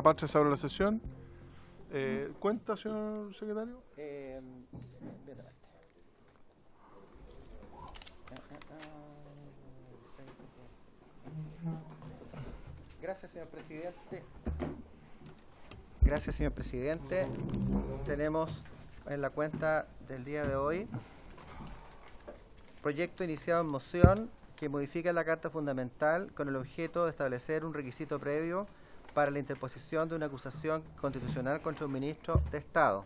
la patria se abre la sesión. ¿Cuenta, señor secretario? Gracias, señor presidente. Gracias, señor presidente. Tenemos en la cuenta del día de hoy proyecto iniciado en moción que modifica la Carta Fundamental con el objeto de establecer un requisito previo para la interposición de una acusación constitucional contra un ministro de Estado.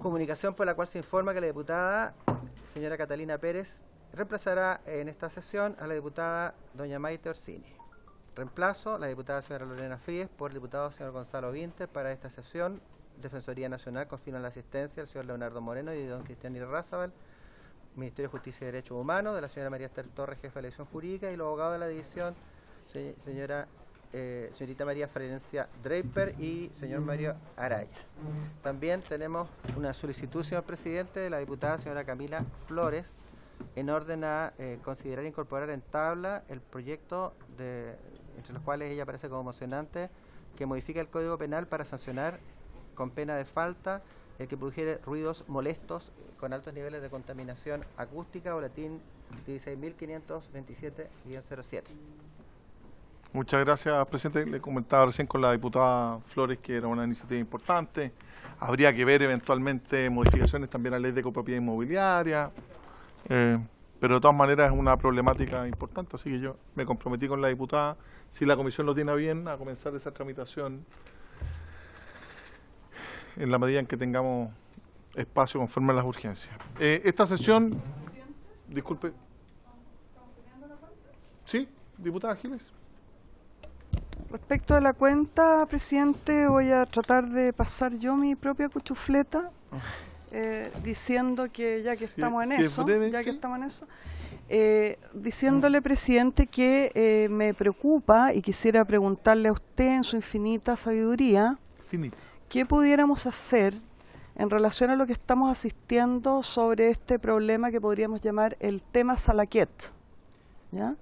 Comunicación por la cual se informa que la diputada señora Catalina Pérez reemplazará en esta sesión a la diputada doña Maite Orsini. Reemplazo la diputada señora Lorena Fríes por el diputado señor Gonzalo Vinter para esta sesión. Defensoría Nacional confirma la asistencia del señor Leonardo Moreno y de don Cristian Irarrázaval. Ministerio de Justicia y Derechos Humanos, de la señora María Esther Torres, jefa de la elección jurídica, y los abogados de la división, señorita María Florencia Draper y señor Mario Araya. También tenemos una solicitud, señor presidente, de la diputada señora Camila Flores, en orden a considerar e incorporar en tabla el proyecto, entre los cuales ella aparece como mocionante, que modifica el Código Penal para sancionar con pena de falta el que produjere ruidos molestos con altos niveles de contaminación acústica, boletín 16.527-07. Muchas gracias, presidente. Le comentaba recién con la diputada Flores que era una iniciativa importante. Habría que ver eventualmente modificaciones también a la ley de copropiedad inmobiliaria, pero de todas maneras es una problemática importante, así que yo me comprometí con la diputada, si la comisión lo tiene bien, a comenzar esa tramitación en la medida en que tengamos espacio conforme a las urgencias. Esta sesión... Disculpe. ¿Sí, diputada Giles? Respecto a la cuenta, presidente, voy a tratar de pasar yo mi propia cuchufleta, diciendo que ya que estamos en eso, diciéndole, presidente, que me preocupa y quisiera preguntarle a usted en su infinita sabiduría, ¿qué pudiéramos hacer en relación a lo que estamos asistiendo sobre este problema que podríamos llamar el tema Salaquet? ¿Ya?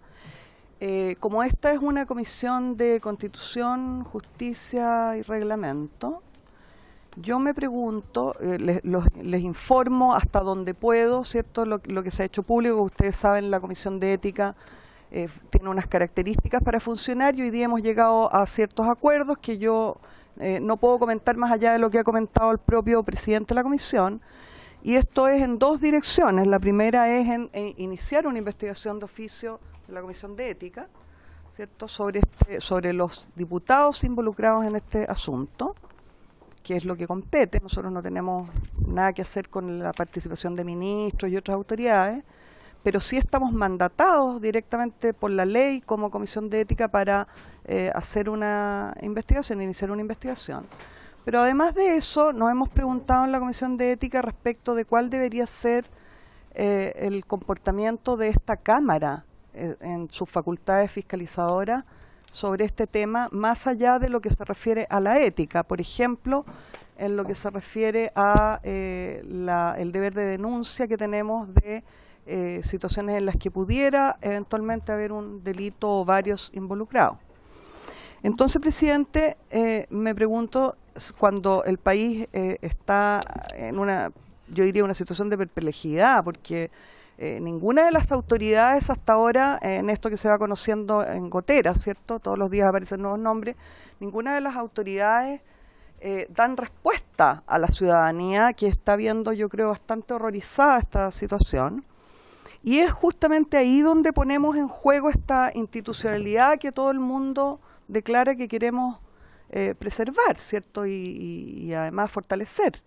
Como esta es una comisión de Constitución, Justicia y Reglamento, yo me pregunto, les informo hasta donde puedo, ¿cierto? Lo que se ha hecho público. Ustedes saben, la Comisión de Ética tiene unas características para funcionar y hoy día hemos llegado a ciertos acuerdos que yo no puedo comentar más allá de lo que ha comentado el propio presidente de la comisión, y esto es en dos direcciones. La primera es en iniciar una investigación de oficio de la Comisión de Ética, ¿cierto?, sobre los diputados involucrados en este asunto, que es lo que compete. Nosotros no tenemos nada que hacer con la participación de ministros y otras autoridades, pero sí estamos mandatados directamente por la ley como Comisión de Ética para hacer una investigación, iniciar una investigación. Pero además de eso, nos hemos preguntado en la Comisión de Ética respecto de cuál debería ser el comportamiento de esta Cámara en sus facultades fiscalizadoras sobre este tema, más allá de lo que se refiere a la ética. Por ejemplo, en lo que se refiere a el deber de denuncia que tenemos de situaciones en las que pudiera eventualmente haber un delito o varios involucrados. Entonces, presidente, me pregunto, cuando el país está en yo diría una situación de perplejidad, porque ninguna de las autoridades hasta ahora, en esto que se va conociendo en goteras, ¿cierto?, todos los días aparecen nuevos nombres, ninguna de las autoridades dan respuesta a la ciudadanía, que está viendo, yo creo, bastante horrorizada esta situación. Y es justamente ahí donde ponemos en juego esta institucionalidad que todo el mundo declara que queremos preservar, ¿cierto?, y además fortalecer.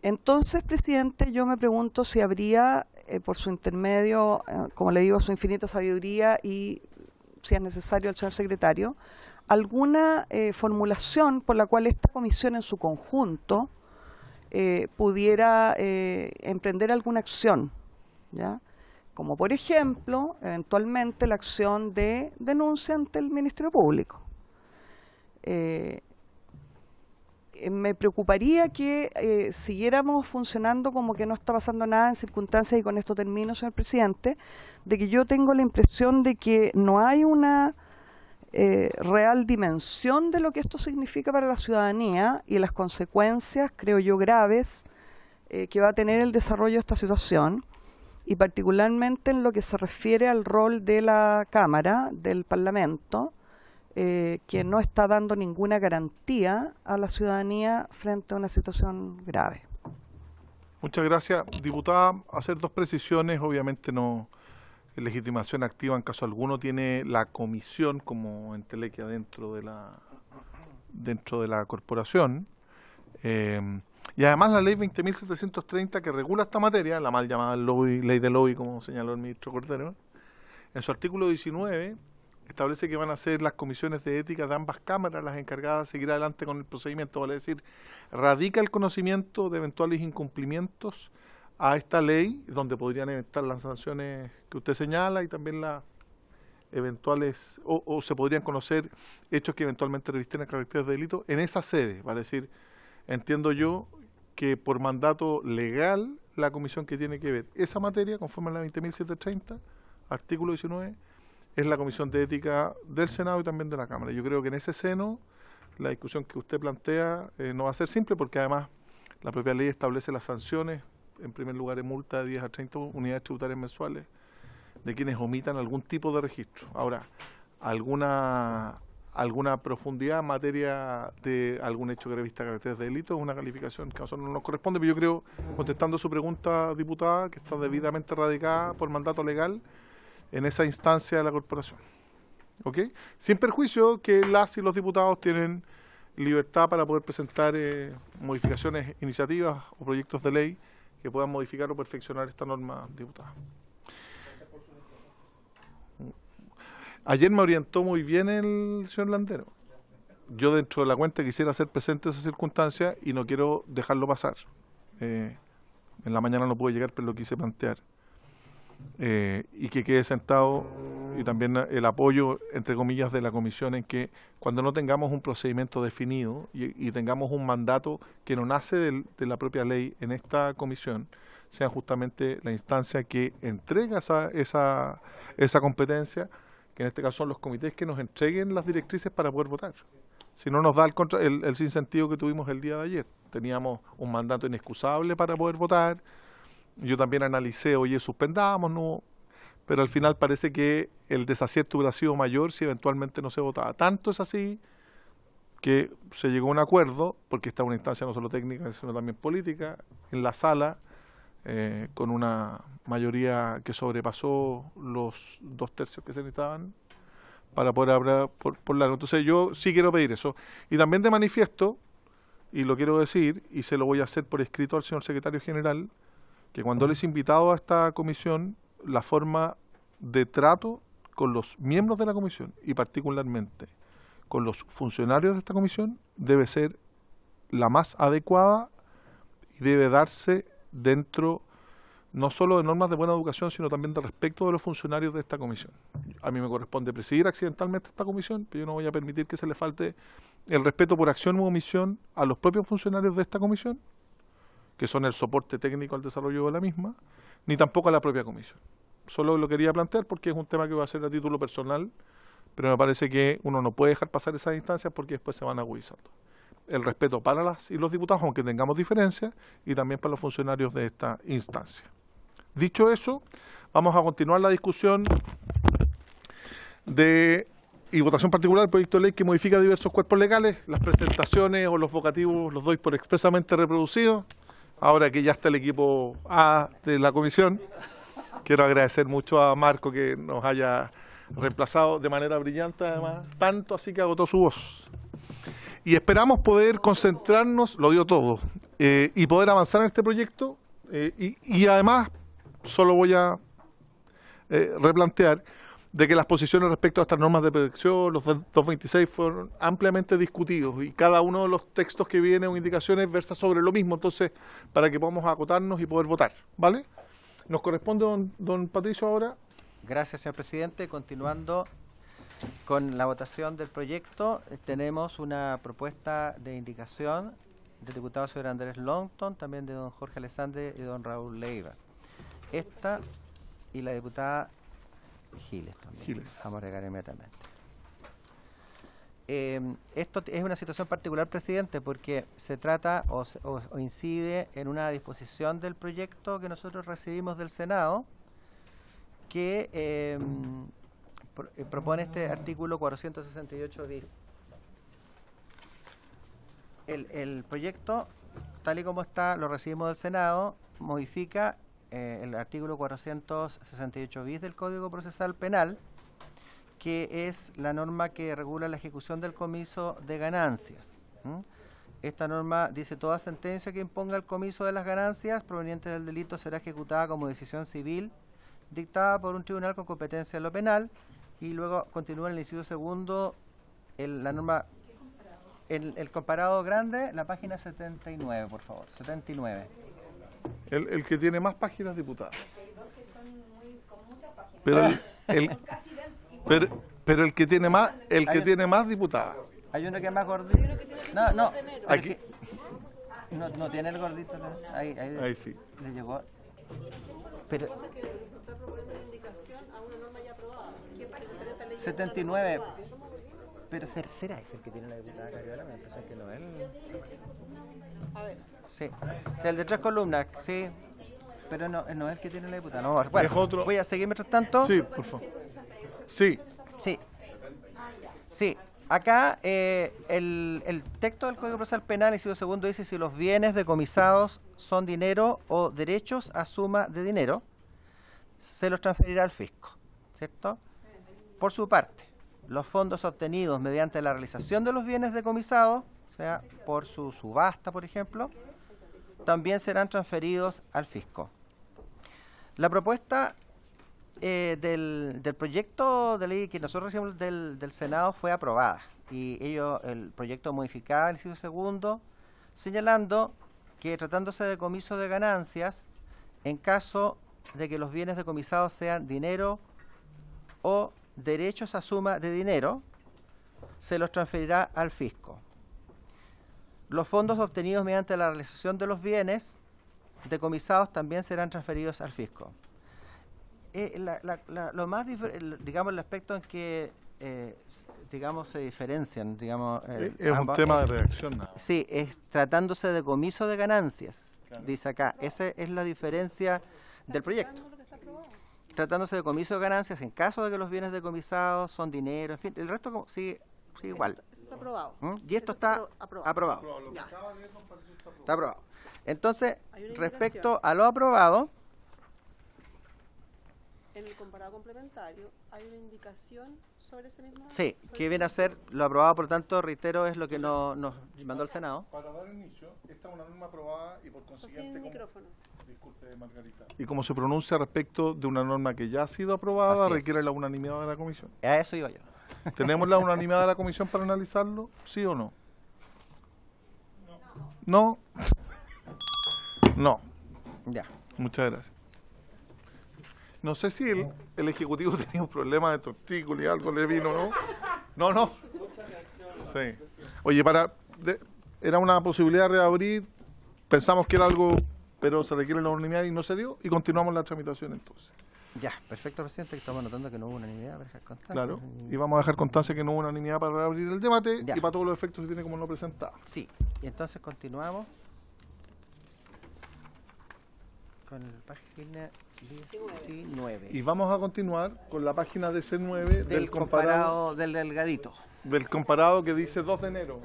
Entonces, presidente, yo me pregunto si habría, por su intermedio, como le digo, su infinita sabiduría, y si es necesario el señor secretario, alguna formulación por la cual esta comisión en su conjunto pudiera emprender alguna acción, ¿ya? Como por ejemplo, eventualmente la acción de denuncia ante el Ministerio Público. Me preocuparía que siguiéramos funcionando como que no está pasando nada en circunstancias, y con esto termino, señor presidente, de que yo tengo la impresión de que no hay una real dimensión de lo que esto significa para la ciudadanía y las consecuencias, creo yo, graves que va a tener el desarrollo de esta situación, y particularmente en lo que se refiere al rol de la Cámara, del Parlamento, que no está dando ninguna garantía a la ciudadanía frente a una situación grave. Muchas gracias, diputada. Hacer dos precisiones, obviamente no legitimación activa en caso alguno tiene la comisión como entelequia dentro de la corporación. Y además la ley 20.730 que regula esta materia, la mal llamada ley de lobby, como señaló el ministro Cordero, en su artículo 19 establece que van a ser las comisiones de ética de ambas cámaras las encargadas de seguir adelante con el procedimiento, vale decir, radica el conocimiento de eventuales incumplimientos a esta ley, donde podrían evitar las sanciones que usted señala y también las eventuales, o se podrían conocer hechos que eventualmente revisten caracteres de delito en esa sede, vale decir, entiendo yo que por mandato legal la comisión que tiene que ver esa materia, conforme a la 20.730, artículo 19, es la Comisión de Ética del Senado y también de la Cámara. Yo creo que en ese seno la discusión que usted plantea no va a ser simple, porque además la propia ley establece las sanciones, en primer lugar en multa de 10 a 30 unidades tributarias mensuales de quienes omitan algún tipo de registro. Ahora, alguna profundidad en materia de algún hecho que revista caracteres de delito, una calificación que a nosotros no nos corresponde, pero yo creo, contestando su pregunta, diputada, que está debidamente radicada por mandato legal en esa instancia de la corporación. ¿Ok? Sin perjuicio que las y los diputados tienen libertad para poder presentar modificaciones, iniciativas o proyectos de ley que puedan modificar o perfeccionar esta norma, diputada. Ayer me orientó muy bien el señor Landero. Yo dentro de la cuenta quisiera hacer presente esa circunstancia y no quiero dejarlo pasar. En la mañana no pude llegar, pero lo quise plantear. Y que quede sentado, y también el apoyo, entre comillas, de la comisión en que cuando no tengamos un procedimiento definido y tengamos un mandato que no nace de la propia ley en esta comisión, sea justamente la instancia que entrega esa competencia, que en este caso son los comités que nos entreguen las directrices para poder votar. Si no nos da el sinsentido que tuvimos el día de ayer. Teníamos un mandato inexcusable para poder votar. Yo también analicé, oye, suspendamos, no, pero al final parece que el desacierto hubiera sido mayor si eventualmente no se votaba. Tanto es así que se llegó a un acuerdo, porque esta es una instancia no solo técnica, sino también política, en la sala, con una mayoría que sobrepasó los 2/3 que se necesitaban para poder hablar por largo. Entonces yo sí quiero pedir eso. Y también de manifiesto, y lo quiero decir, y se lo voy a hacer por escrito al señor secretario general, que cuando les he invitado a esta comisión, la forma de trato con los miembros de la comisión y particularmente con los funcionarios de esta comisión debe ser la más adecuada y debe darse dentro no solo de normas de buena educación, sino también de respeto de los funcionarios de esta comisión. A mí me corresponde presidir accidentalmente esta comisión, pero yo no voy a permitir que se le falte el respeto por acción u omisión a los propios funcionarios de esta comisión, que son el soporte técnico al desarrollo de la misma, ni tampoco a la propia comisión. Solo lo quería plantear porque es un tema que va a ser a título personal, pero me parece que uno no puede dejar pasar esas instancias porque después se van agudizando. El respeto para las y los diputados, aunque tengamos diferencias, y también para los funcionarios de esta instancia. Dicho eso, vamos a continuar la discusión y votación particular del proyecto de ley que modifica diversos cuerpos legales. Las presentaciones o los vocativos los doy por expresamente reproducidos. Ahora que ya está el equipo A de la comisión, quiero agradecer mucho a Marco que nos haya reemplazado de manera brillante, además, tanto así que agotó su voz. Y esperamos poder concentrarnos, lo dio todo, y poder avanzar en este proyecto. Y además, solo voy a replantear de que las posiciones respecto a estas normas de protección, los 226, fueron ampliamente discutidos y cada uno de los textos que vienen o indicaciones versa sobre lo mismo, entonces, para que podamos acotarnos y poder votar, ¿vale? Nos corresponde, don Patricio, ahora. Gracias, señor presidente. Continuando con la votación del proyecto, tenemos una propuesta de indicación del diputado señor Andrés Longton, también de don Jorge Alessandre y don Raúl Leiva. Esta y la diputada Giles también. Giles. Vamos a regar inmediatamente. esto es una situación particular, presidente, porque se trata o incide en una disposición del proyecto que nosotros recibimos del Senado, que propone este artículo 468 bis. El proyecto, tal y como está, lo recibimos del Senado, modifica el artículo 468 bis del Código Procesal Penal, que es la norma que regula la ejecución del comiso de ganancias. Esta norma dice: toda sentencia que imponga el comiso de las ganancias provenientes del delito será ejecutada como decisión civil dictada por un tribunal con competencia en lo penal. Y luego continúa en el inciso segundo la norma, el comparado grande, la página 79, por favor, 79. El que tiene más páginas, diputado. Hay dos que son con muchas páginas. Pero el que tiene más, diputado. Hay uno que es más gordito. No, aquí. No tiene el gordito. Ahí sí. Le llegó. Pero 79. Pero será ese el que tiene la diputada Cariola, me parece que no es él. A ver. Sí, el de 3 columnas, sí. Pero no es el que tiene la diputada. No, bueno, es otro. Voy a seguir mientras tanto. Sí, por favor. Sí. Acá el texto del Código Procesal Penal, inciso segundo, dice: si los bienes decomisados son dinero o derechos a suma de dinero, se los transferirá al fisco, ¿cierto? Por su parte, los fondos obtenidos mediante la realización de los bienes decomisados, o sea, por su subasta, por ejemplo, también serán transferidos al fisco. La propuesta del proyecto de ley que nosotros recibimos del Senado fue aprobada, y el proyecto modificaba el inciso segundo, señalando que, tratándose de decomiso de ganancias, en caso de que los bienes decomisados sean dinero o derechos a suma de dinero, se los transferirá al fisco. Los fondos obtenidos mediante la realización de los bienes decomisados también serán transferidos al fisco. Lo más digamos, el aspecto en que se diferencian, es un tema de redacción, ¿no? Sí, es tratándose de decomiso de ganancias, claro. Dice acá, esa es la diferencia del proyecto. Tratándose de decomiso de ganancias, en caso de que los bienes decomisados son dinero, en fin, el resto sigue igual. Esto está aprobado. Y esto está aprobado. Está aprobado. Entonces, respecto a lo aprobado, en el comparado complementario, ¿hay una indicación sobre ese mismo? Sí, que viene a ser lo aprobado, por tanto, reitero, es lo que nos mandó el Senado. Para dar inicio, esta es una norma aprobada y por consiguiente... micrófono. Disculpe, Margarita. Y como se pronuncia respecto de una norma que ya ha sido aprobada, requiere la unanimidad de la comisión. A eso iba yo. ¿Tenemos la unanimidad de la comisión para analizarlo? ¿Sí o no? No. No. Ya. Muchas gracias. No sé si el Ejecutivo tenía un problema de tortícolis y algo le vino, ¿no? No. Sí. Oye, era una posibilidad de reabrir, pensamos que era algo, pero se requiere la unanimidad y no se dio, y continuamos la tramitación entonces. Ya, perfecto, presidente, que estamos anotando que no hubo unanimidad para dejar constancia. Claro, y vamos a dejar constancia que no hubo unanimidad para reabrir el debate, y para todos los efectos que tiene como no presentado. Sí, y entonces continuamos con la página 19. Y vamos a continuar con la página DC9 del comparado del delgadito. Del comparado que dice 2 de enero.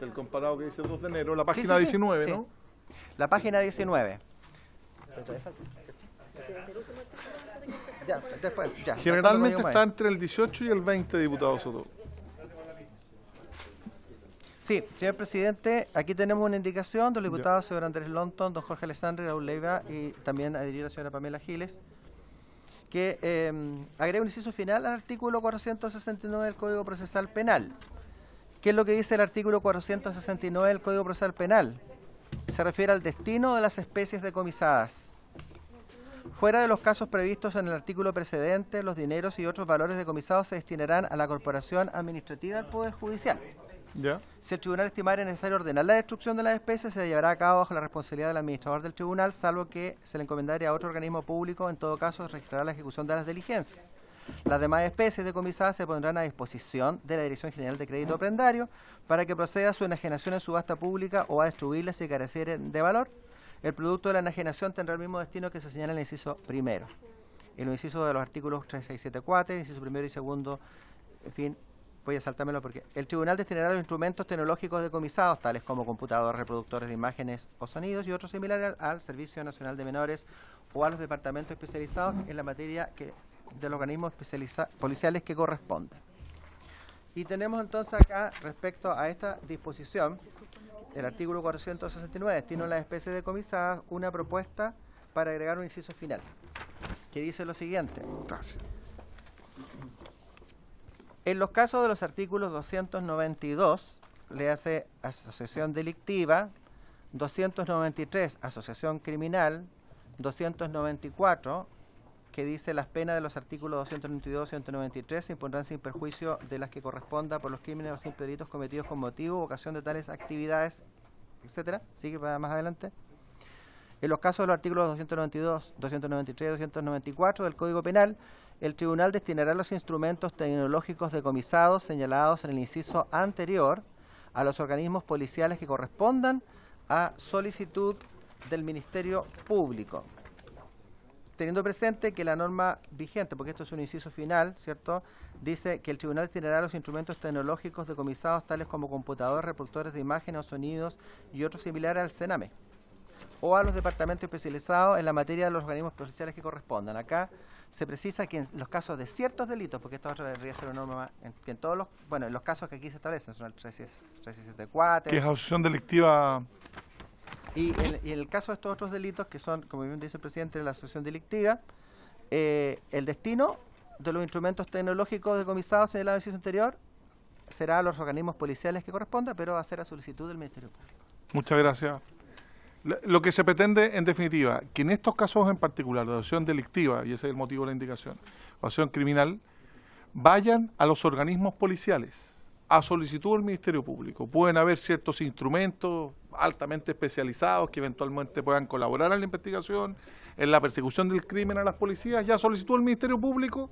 Del comparado que dice 2 de enero, la página 19, ¿no? La página 19. Ya, generalmente está entre el 18 y el 20, diputado Soto. Sí, señor presidente, aquí tenemos una indicación del diputado señor Andrés Lonton, don Jorge Alessandri, Raúl Leiva y también adherido la señora Pamela Giles, que agrega un inciso final al artículo 469 del Código Procesal Penal. ¿Qué es lo que dice el artículo 469 del Código Procesal Penal? Se refiere al destino de las especies decomisadas. Fuera de los casos previstos en el artículo precedente, los dineros y otros valores decomisados se destinarán a la Corporación Administrativa del Poder Judicial. ¿Ya? Si el tribunal estimara necesario ordenar la destrucción de las especies, se llevará a cabo bajo la responsabilidad del administrador del tribunal, salvo que se le encomendare a otro organismo público. En todo caso, registrará la ejecución de las diligencias. Las demás especies decomisadas se pondrán a disposición de la Dirección General de Crédito Prendario para que proceda a su enajenación en subasta pública o a distribuirlas si carecieren de valor. El producto de la enajenación tendrá el mismo destino que se señala en el inciso primero. En los incisos de los artículos 3674, el inciso primero y segundo, en fin, voy a saltármelo porque el tribunal destinará los instrumentos tecnológicos decomisados, tales como computadores, reproductores de imágenes o sonidos y otros similares al Servicio Nacional de Menores o a los departamentos especializados en la materia de los organismos policiales que corresponden. Y tenemos entonces acá, respecto a esta disposición, el artículo 469, destino a las especies decomisadas, una propuesta para agregar un inciso final, que dice lo siguiente. Gracias. En los casos de los artículos 292, le hace asociación delictiva, 293, asociación criminal, 294, que dice las penas de los artículos 292 y 293 se impondrán sin perjuicio de las que corresponda por los crímenes o simples delitos cometidos con motivo o ocasión de tales actividades, etcétera. Sigue para más adelante. En los casos de los artículos 292, 293 y 294 del Código Penal, el tribunal destinará los instrumentos tecnológicos decomisados señalados en el inciso anterior a los organismos policiales que correspondan a solicitud del Ministerio Público. Teniendo presente que la norma vigente, porque esto es un inciso final, ¿cierto?, dice que el tribunal destinará los instrumentos tecnológicos decomisados tales como computadores, reproductores de imágenes o sonidos y otros similares al CENAME o a los departamentos especializados en la materia de los organismos policiales que correspondan. Acá se precisa que en los casos de ciertos delitos, porque esto debería ser una norma que en todos los, bueno, en los casos que aquí se establecen, son el 374. Que es asociación delictiva. Y en el caso de estos otros delitos, que son, como bien dice el presidente, de la asociación delictiva, el destino de los instrumentos tecnológicos decomisados en el inciso anterior será a los organismos policiales que corresponda, pero va a ser a solicitud del Ministerio Público. Muchas gracias. Lo que se pretende, en definitiva, que en estos casos en particular, de asociación delictiva, y ese es el motivo de la indicación, o asociación criminal, vayan a los organismos policiales, a solicitud del Ministerio Público. Pueden haber ciertos instrumentos altamente especializados que eventualmente puedan colaborar en la investigación, en la persecución del crimen a las policías, ya solicitó el Ministerio Público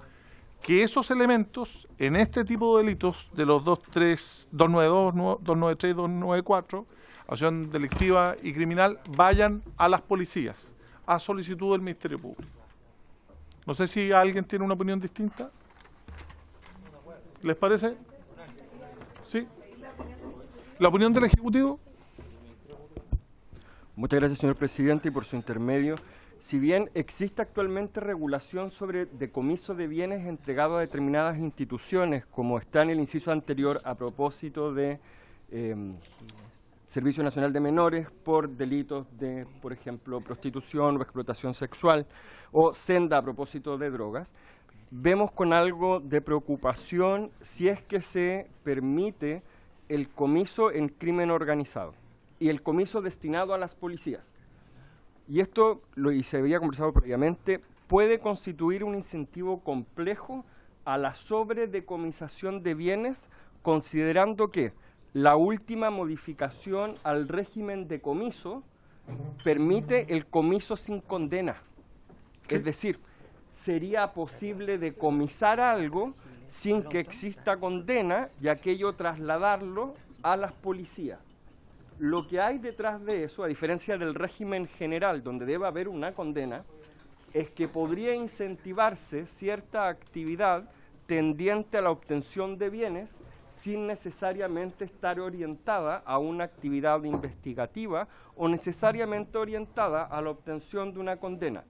que esos elementos, en este tipo de delitos, de los 292, 293 y 294, asociación delictiva y criminal, vayan a las policías, a solicitud del Ministerio Público. No sé si alguien tiene una opinión distinta. ¿Les parece? ¿Sí? ¿La opinión del Ejecutivo? Muchas gracias, señor presidente, y por su intermedio. Si bien existe actualmente regulación sobre decomiso de bienes entregados a determinadas instituciones, como está en el inciso anterior a propósito de Servicio Nacional de Menores por delitos de, por ejemplo, prostitución o explotación sexual, o Senda a propósito de drogas, vemos con algo de preocupación si es que se permite el comiso en crimen organizado y el comiso destinado a las policías. Y esto, y se había conversado previamente, puede constituir un incentivo complejo a la sobredecomisación de bienes, considerando que la última modificación al régimen de comiso permite el comiso sin condena. Es decir, sería posible decomisar algo sin que exista condena y aquello trasladarlo a las policías. Lo que hay detrás de eso, a diferencia del régimen general, donde debe haber una condena, es que podría incentivarse cierta actividad tendiente a la obtención de bienes sin necesariamente estar orientada a una actividad investigativa o necesariamente orientada a la obtención de una condena.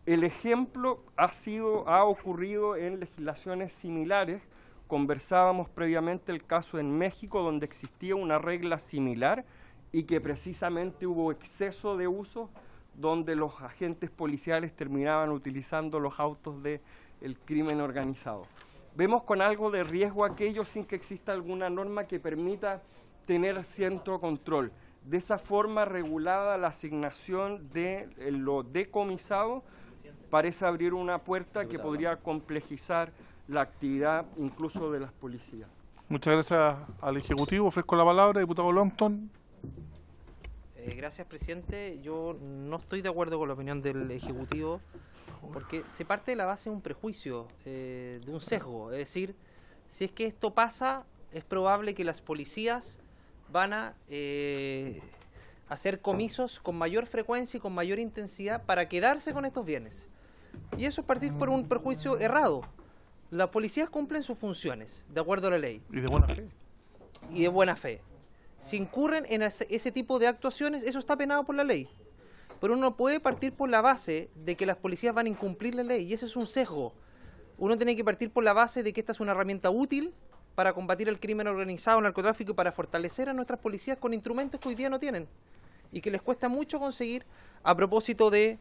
El ejemplo ha ocurrido en legislaciones similares. Conversábamos previamente el caso en México, donde existía una regla similar y que precisamente hubo exceso de uso, donde los agentes policiales terminaban utilizando los autos del crimen organizado. Vemos con algo de riesgo aquello sin que exista alguna norma que permita tener cierto control. De esa forma regulada, la asignación de lo decomisado parece abrir una puerta que podría complejizar la actividad incluso de las policías. Muchas gracias al Ejecutivo. Ofrezco la palabra, diputado Longton. Gracias, presidente. Yo no estoy de acuerdo con la opinión del Ejecutivo. porque se parte de la base de un prejuicio, de un sesgo. Es decir, si es que esto pasa, es probable que las policías van a hacer comisos con mayor frecuencia y con mayor intensidad para quedarse con estos bienes. Y eso es partir por un prejuicio errado. Las policías cumplen sus funciones, de acuerdo a la ley. Y de buena fe. Y de buena fe. Si incurren en ese tipo de actuaciones, eso está penado por la ley. Pero uno puede partir por la base de que las policías van a incumplir la ley, y eso es un sesgo. Uno tiene que partir por la base de que esta es una herramienta útil para combatir el crimen organizado, el narcotráfico y para fortalecer a nuestras policías con instrumentos que hoy día no tienen y que les cuesta mucho conseguir a propósito de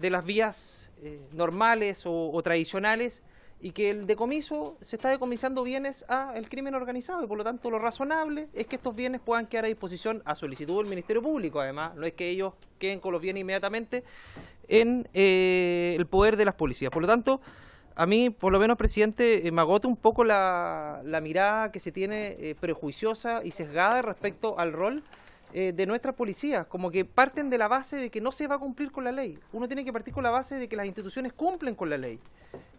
las vías normales o tradicionales, y que el decomiso se está decomisando bienes al crimen organizado, y por lo tanto lo razonable es que estos bienes puedan quedar a disposición a solicitud del Ministerio Público. Además, no es que ellos queden con los bienes inmediatamente en el poder de las policías. Por lo tanto, a mí, por lo menos, presidente, me agota un poco la mirada que se tiene prejuiciosa y sesgada respecto al rol de nuestras policías, como que parten de la base de que no se va a cumplir con la ley. Uno tiene que partir con la base de que las instituciones cumplen con la ley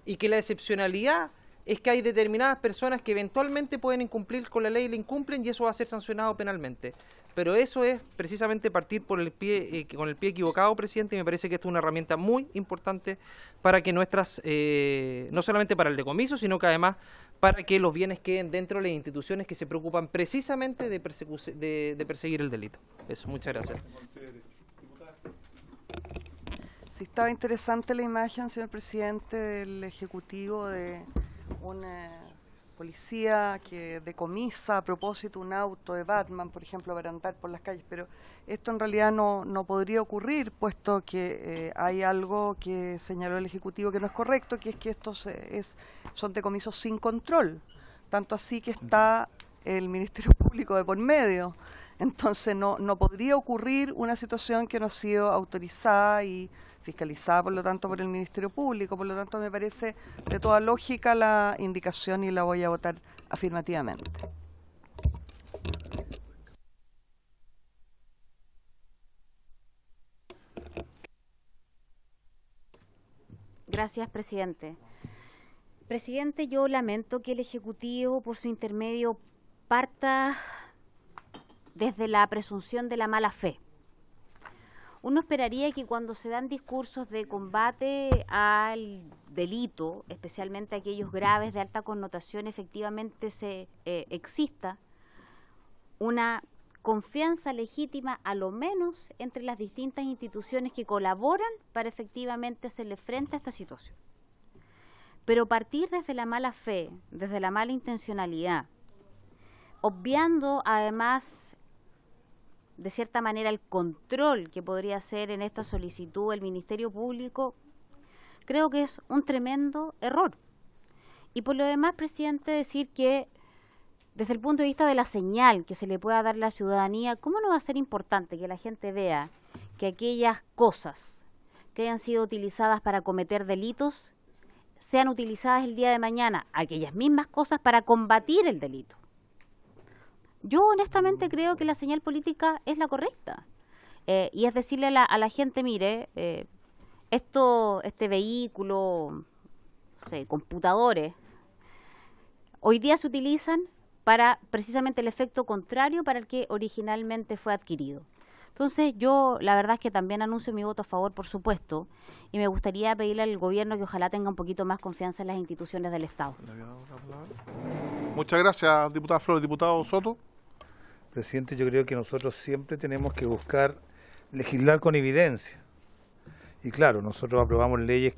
y que la excepcionalidad es que hay determinadas personas que eventualmente pueden incumplir con la ley y la incumplen, y eso va a ser sancionado penalmente. Pero eso es precisamente partir por el pie, con el pie equivocado, presidente, y me parece que esto es una herramienta muy importante para que nuestras, no solamente para el decomiso, sino que además para que los bienes queden dentro de las instituciones que se preocupan precisamente de perseguir el delito. Eso, muchas gracias. Sí, estaba interesante la imagen, señor presidente, del Ejecutivo de un policía que decomisa a propósito un auto de Batman, por ejemplo, para andar por las calles, pero esto en realidad no podría ocurrir, puesto que hay algo que señaló el Ejecutivo que no es correcto, que es que estos son decomisos sin control, tanto así que está el Ministerio Público de por medio. Entonces no podría ocurrir una situación que no ha sido autorizada y fiscalizada, por lo tanto, por el Ministerio Público. Por lo tanto, me parece de toda lógica la indicación y la voy a votar afirmativamente. Gracias, presidente. Presidente, yo lamento que el Ejecutivo, por su intermedio, parta desde la presunción de la mala fe. Uno esperaría que cuando se dan discursos de combate al delito, especialmente aquellos graves de alta connotación, efectivamente exista una confianza legítima, a lo menos, entre las distintas instituciones que colaboran para efectivamente hacerle frente a esta situación. Pero partir desde la mala fe, desde la mala intencionalidad, obviando además de cierta manera el control que podría hacer en esta solicitud el Ministerio Público, creo que es un tremendo error. Y por lo demás, presidente, decir que desde el punto de vista de la señal que se le pueda dar a la ciudadanía, ¿cómo no va a ser importante que la gente vea que aquellas cosas que hayan sido utilizadas para cometer delitos sean utilizadas el día de mañana, aquellas mismas cosas para combatir el delito? Yo honestamente creo que la señal política es la correcta. Y es decirle a la gente, mire, este vehículo, no sé, computadores, hoy día se utilizan para precisamente el efecto contrario para el que originalmente fue adquirido. Entonces yo la verdad es que también anuncio mi voto a favor, por supuesto, y me gustaría pedirle al gobierno que ojalá tenga un poquito más confianza en las instituciones del Estado. Muchas gracias, diputada Flores. Diputado Soto. Presidente, yo creo que nosotros siempre tenemos que buscar legislar con evidencia. Y claro, nosotros aprobamos leyes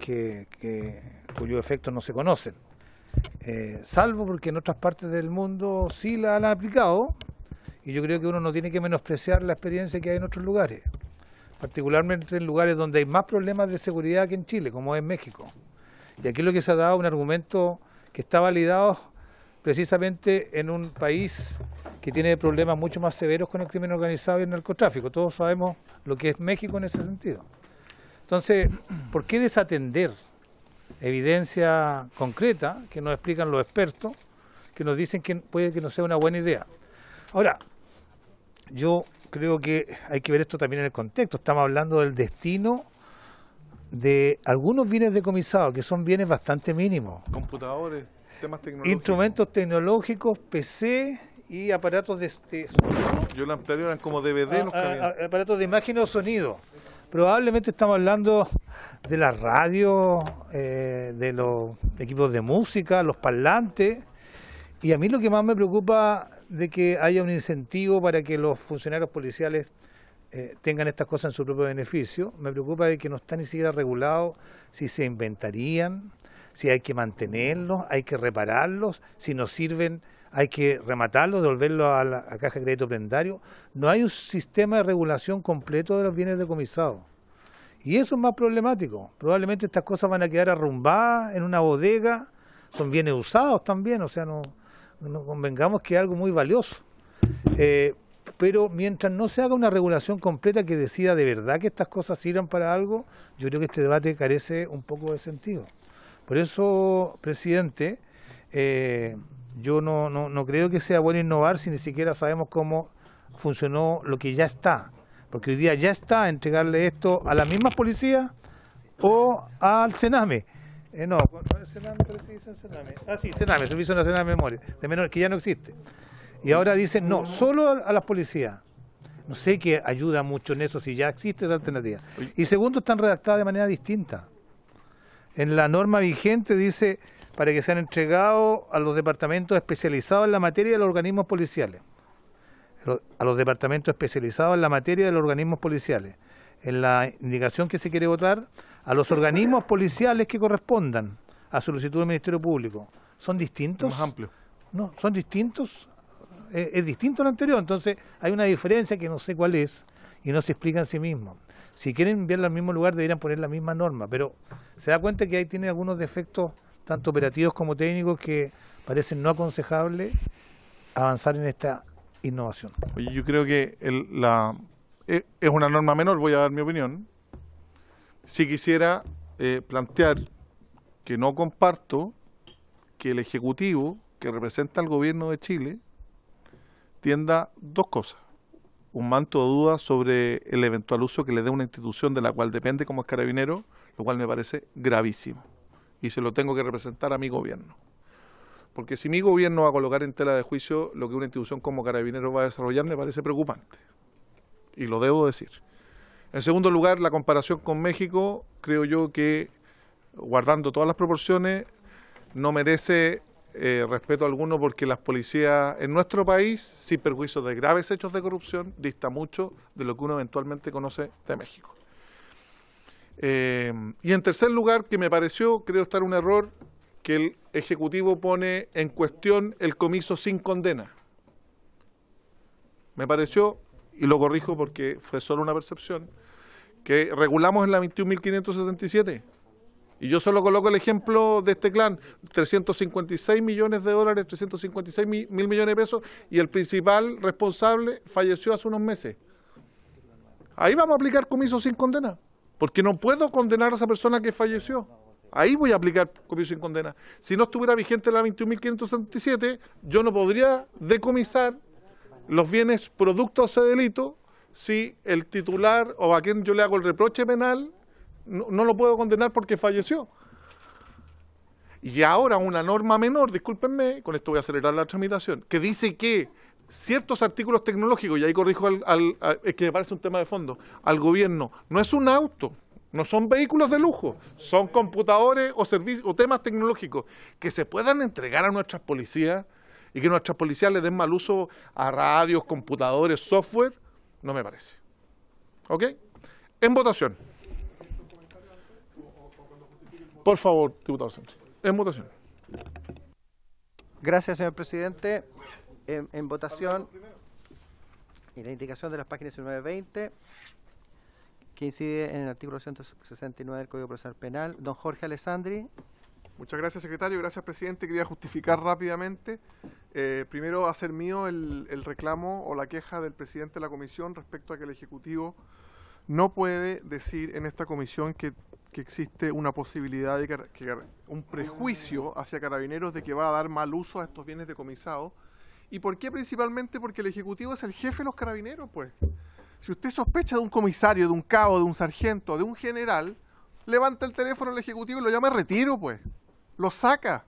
cuyos efectos no se conocen, salvo porque en otras partes del mundo sí la han aplicado, y yo creo que uno no tiene que menospreciar la experiencia que hay en otros lugares, particularmente en lugares donde hay más problemas de seguridad que en Chile, como es México. Y aquí lo que se ha dado un argumento que está validado precisamente en un país que tiene problemas mucho más severos con el crimen organizado y el narcotráfico. Todos sabemos lo que es México en ese sentido. Entonces, ¿por qué desatender evidencia concreta que nos explican los expertos, que nos dicen que puede que no sea una buena idea? Ahora, yo creo que hay que ver esto también en el contexto. Estamos hablando del destino de algunos bienes decomisados, que son bienes bastante mínimos. Computadores, temas tecnológicos. Instrumentos tecnológicos, PC y aparatos de sonido. Yo lo ampliaría, eran como DVD. Aparatos de imagen o sonido. Probablemente estamos hablando de la radio, de los equipos de música, los parlantes. Y a mí lo que más me preocupa de que haya un incentivo para que los funcionarios policiales tengan estas cosas en su propio beneficio, me preocupa de que no está ni siquiera regulado si se inventarían, si hay que mantenerlos, hay que repararlos, si no sirven hay que rematarlos, devolverlos a la caja de crédito prendario. No hay un sistema de regulación completo de los bienes decomisados. Y eso es más problemático. Probablemente estas cosas van a quedar arrumbadas en una bodega, son bienes usados también, o sea, no convengamos que es algo muy valioso. Pero mientras no se haga una regulación completa que decida de verdad que estas cosas sirvan para algo, yo creo que este debate carece un poco de sentido. Por eso, presidente, yo no creo que sea bueno innovar si ni siquiera sabemos cómo funcionó lo que ya está. Porque hoy día ya está entregarle esto a las mismas policías o al Sename. No, ¿cuál es Sename? Sename. Ah, sí, Sename, Servicio Nacional de Memoria, de menores, que ya no existe. Y ahora dicen, no, solo a las policías. No sé qué ayuda mucho en eso si ya existe esa alternativa. Y segundo, están redactadas de manera distinta. En la norma vigente dice para que sean entregados a los departamentos especializados en la materia de los organismos policiales. A los departamentos especializados en la materia de los organismos policiales. En la indicación que se quiere votar, a los organismos policiales que correspondan a solicitud del Ministerio Público. ¿Son distintos? Más amplio. No, son distintos. Es distinto al anterior, entonces hay una diferencia que no sé cuál es y no se explica en sí mismo. Si quieren enviarla al mismo lugar deberían poner la misma norma, pero se da cuenta que ahí tiene algunos defectos tanto operativos como técnicos que parecen no aconsejables avanzar en esta innovación. Oye, yo creo que es una norma menor, voy a dar mi opinión. Si quisiera plantear que no comparto que el Ejecutivo, que representa al Gobierno de Chile, tienda dos cosas: un manto de dudas sobre el eventual uso que le dé una institución de la cual depende como es Carabinero, lo cual me parece gravísimo, y se lo tengo que representar a mi gobierno, porque si mi gobierno va a colocar en tela de juicio lo que una institución como Carabinero va a desarrollar, me parece preocupante, y lo debo decir. En segundo lugar, la comparación con México, creo yo que, guardando todas las proporciones, no merece respeto alguno, porque las policías en nuestro país, sin perjuicio de graves hechos de corrupción, dista mucho de lo que uno eventualmente conoce de México. Y en tercer lugar, que me pareció, creo estar un error, que el Ejecutivo pone en cuestión el comiso sin condena. Me pareció, y lo corrijo porque fue solo una percepción, que regulamos en la 21.577. Y yo solo coloco el ejemplo de este clan: 356 millones de dólares, 356 mil millones de pesos, y el principal responsable falleció hace unos meses. Ahí vamos a aplicar comiso sin condena, porque no puedo condenar a esa persona que falleció. Ahí voy a aplicar comiso sin condena. Si no estuviera vigente la 21.577, yo no podría decomisar los bienes producto de ese delito si el titular o a quien yo le hago el reproche penal no lo puedo condenar porque falleció. Y ahora una norma menor, discúlpenme, con esto voy a acelerar la tramitación, que dice que ciertos artículos tecnológicos, y ahí corrijo es que me parece un tema de fondo, al gobierno, no es un auto, no son vehículos de lujo, son computadores o servicios o temas tecnológicos que se puedan entregar a nuestras policías y que nuestras policías le den mal uso a radios, computadores, software, no me parece. ¿Ok? En votación. Por favor, diputado Sánchez. En votación. Gracias, señor presidente. En votación, y la indicación de las páginas 19 y 20, que incide en el artículo 169 del Código Procesal Penal. Don Jorge Alessandri. Muchas gracias, secretario. Gracias, presidente. Quería justificar rápidamente. Primero, hacer mío el reclamo o la queja del presidente de la comisión respecto a que el Ejecutivo no puede decir en esta comisión que existe una posibilidad de un prejuicio hacia Carabineros de que va a dar mal uso a estos bienes decomisados. ¿Y por qué? Principalmente porque el Ejecutivo es el jefe de los Carabineros, pues. Si usted sospecha de un comisario, de un cabo, de un sargento, de un general, levanta el teléfono el Ejecutivo y lo llama retiro, pues. Lo saca.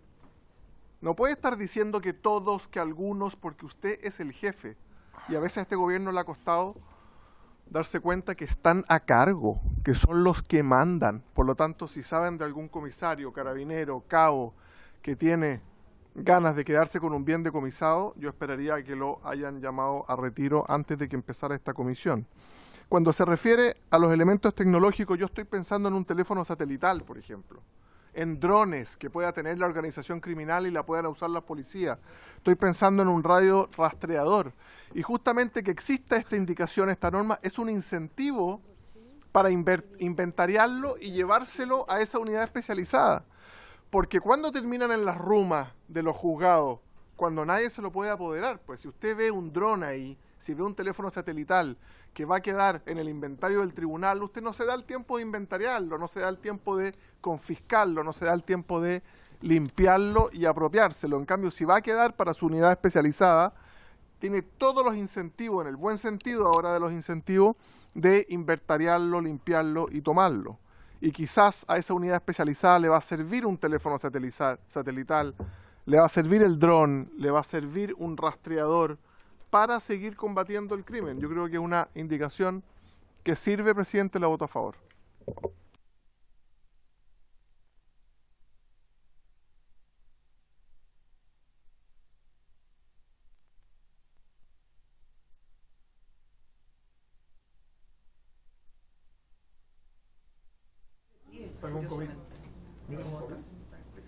No puede estar diciendo que todos, que algunos, porque usted es el jefe. Y a veces a este gobierno le ha costado darse cuenta que están a cargo, que son los que mandan. Por lo tanto, si saben de algún comisario, carabinero, cabo, que tiene ganas de quedarse con un bien decomisado, yo esperaría que lo hayan llamado a retiro antes de que empezara esta comisión. Cuando se refiere a los elementos tecnológicos, yo estoy pensando en un teléfono satelital, por ejemplo, en drones que pueda tener la organización criminal y la puedan usar las policías. Estoy pensando en un radio rastreador. Y justamente que exista esta indicación, esta norma, es un incentivo para inventariarlo y llevárselo a esa unidad especializada. Porque cuando terminan en las rumas de los juzgados, cuando nadie se lo puede apoderar, pues si usted ve un dron ahí, si ve un teléfono satelital que va a quedar en el inventario del tribunal, usted no se da el tiempo de inventariarlo, no se da el tiempo de confiscarlo, no se da el tiempo de limpiarlo y apropiárselo. En cambio, si va a quedar para su unidad especializada, tiene todos los incentivos, en el buen sentido ahora de los incentivos, de inventariarlo, limpiarlo y tomarlo. Y quizás a esa unidad especializada le va a servir un teléfono satelital, le va a servir el dron, le va a servir un rastreador para seguir combatiendo el crimen. Yo creo que es una indicación que sirve, presidente, la voto a favor.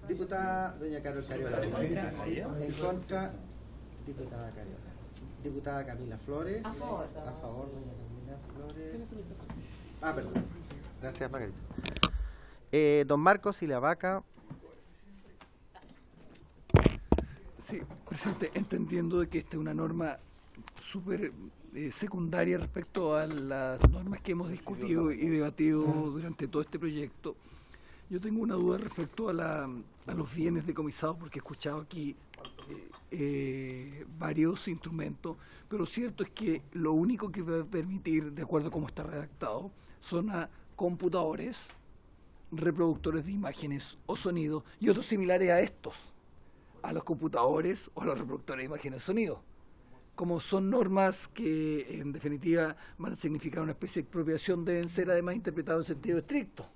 Diputada doña Carol Cariola. En contra, diputada Cariola. Diputada Camila Flores. A favor. A favor, doña Camila Flores. Perdón. Gracias, Margarita. Don Marcos y la vaca. Sí, presidente, entendiendo de que esta es una norma súper secundaria respecto a las normas que hemos discutido y debatido durante todo este proyecto, yo tengo una duda respecto a los bienes decomisados, porque he escuchado aquí varios instrumentos, pero cierto es que lo único que va a permitir, de acuerdo a cómo está redactado, son a computadores, reproductores de imágenes o sonidos y otros similares a estos, a los computadores o a los reproductores de imágenes o sonidos. Como son normas que en definitiva van a significar una especie de expropiación, deben ser además interpretados en sentido estricto.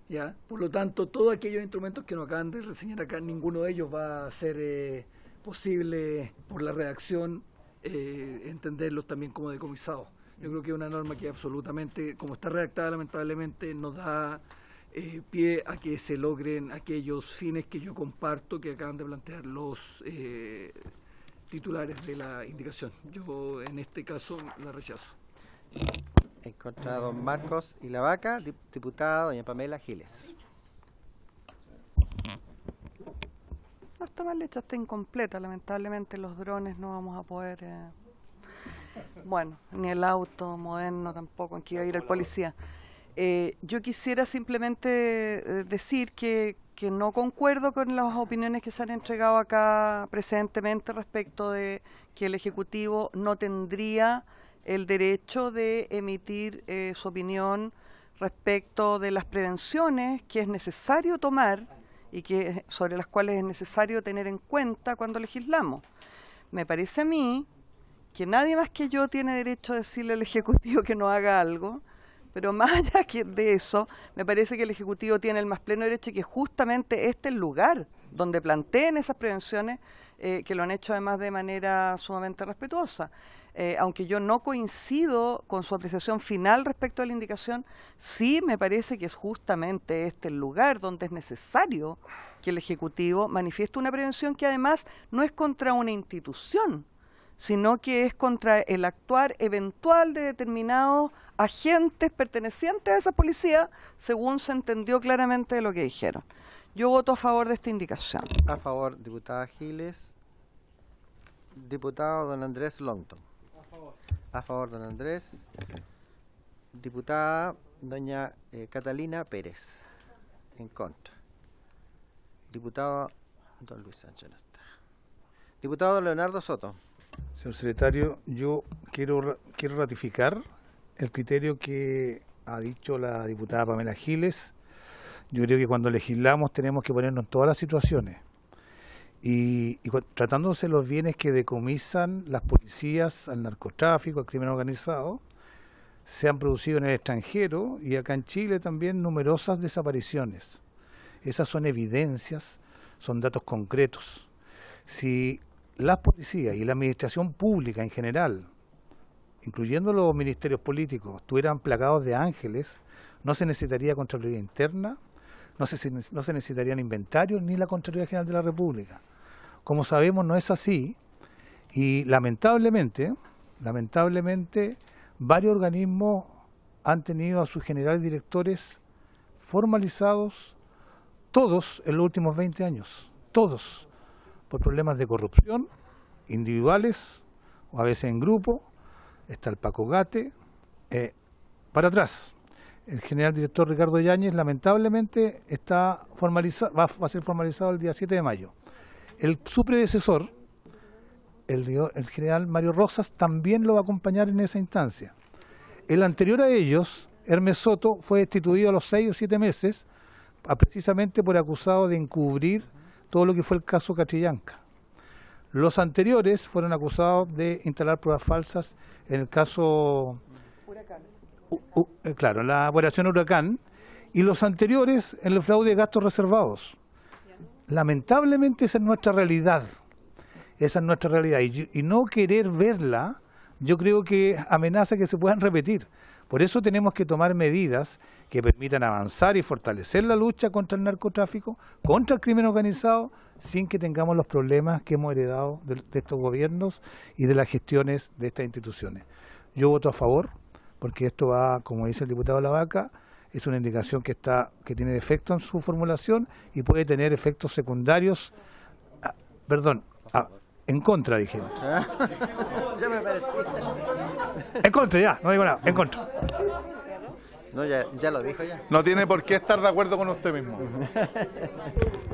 ¿Ya? Por lo tanto, todos aquellos instrumentos que nos acaban de reseñar acá, ninguno de ellos va a ser posible por la redacción entenderlos también como decomisados. Yo creo que es una norma que absolutamente, como está redactada, lamentablemente nos da pie a que se logren aquellos fines que yo comparto, que acaban de plantear los titulares de la indicación. Yo en este caso la rechazo. En contra de don Marcos y la vaca, diputada doña Pamela Giles. No está mal hecha, está incompleta. Lamentablemente los drones no vamos a poder... bueno, ni el auto moderno tampoco, en que iba a ir el policía. Yo quisiera simplemente decir que no concuerdo con las opiniones que se han entregado acá precedentemente respecto de que el Ejecutivo no tendría el derecho de emitir su opinión respecto de las prevenciones que es necesario tomar y sobre las cuales es necesario tener en cuenta cuando legislamos. Me parece a mí que nadie más que yo tiene derecho a decirle al Ejecutivo que no haga algo, pero más allá de eso, me parece que el Ejecutivo tiene el más pleno derecho y que justamente este es el lugar donde planteen esas prevenciones que lo han hecho además de manera sumamente respetuosa. Aunque yo no coincido con su apreciación final respecto a la indicación, sí me parece que es justamente este el lugar donde es necesario que el Ejecutivo manifieste una prevención que además no es contra una institución, sino que es contra el actuar eventual de determinados agentes pertenecientes a esa policía, según se entendió claramente de lo que dijeron. Yo voto a favor de esta indicación. A favor, diputada Giles. Diputado don Andrés Longton. A favor, don Andrés. Diputada doña Catalina Pérez. En contra. Diputado don Luis Sánchez no está. Diputado don Leonardo Soto. Señor secretario, yo quiero ratificar el criterio que ha dicho la diputada Pamela Giles. Yo creo que cuando legislamos tenemos que ponernos en todas las situaciones. Y tratándose de los bienes que decomisan las policías al narcotráfico, al crimen organizado, se han producido en el extranjero y acá en Chile también numerosas desapariciones. Esas son evidencias, son datos concretos. Si las policías y la administración pública en general, incluyendo los ministerios políticos, estuvieran plagados de ángeles, no se necesitaría Contraloría Interna, no se necesitarían inventarios ni la Contraloría General de la República. Como sabemos, no es así y lamentablemente, varios organismos han tenido a sus generales directores formalizados, todos en los últimos 20 años, todos, por problemas de corrupción, individuales o a veces en grupo. Está el Paco Gate, para atrás. El general director Ricardo Yáñez lamentablemente está formalizado, va a ser formalizado el día 7 de mayo. Su predecesor, el general Mario Rosas, también lo va a acompañar en esa instancia. El anterior a ellos, Hermes Soto, fue destituido a los 6 o 7 meses, precisamente por acusado de encubrir todo lo que fue el caso Catrillanca. Los anteriores fueron acusados de instalar pruebas falsas en el caso Huracán. Claro, la operación Huracán, y los anteriores en el fraude de gastos reservados. Lamentablemente esa es nuestra realidad. Esa es nuestra realidad. Y no querer verla, yo creo que amenaza que se puedan repetir. Por eso tenemos que tomar medidas que permitan avanzar y fortalecer la lucha contra el narcotráfico, contra el crimen organizado, sin que tengamos los problemas que hemos heredado de estos gobiernos y de las gestiones de estas instituciones. Yo voto a favor, porque esto va, como dice el diputado Lavaca, es una indicación que tiene defecto en su formulación y puede tener efectos secundarios, en contra, dije. Ya me parecía. En contra, ya, no digo nada, en contra. No, ya lo dijo ya. No tiene por qué estar de acuerdo con usted mismo.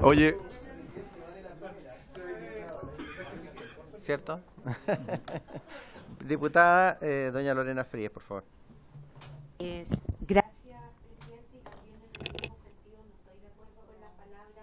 Oye. ¿Cierto? Diputada doña Lorena Frías, por favor. Gracias, presidente. Y también en el mismo sentido no estoy de acuerdo con las palabras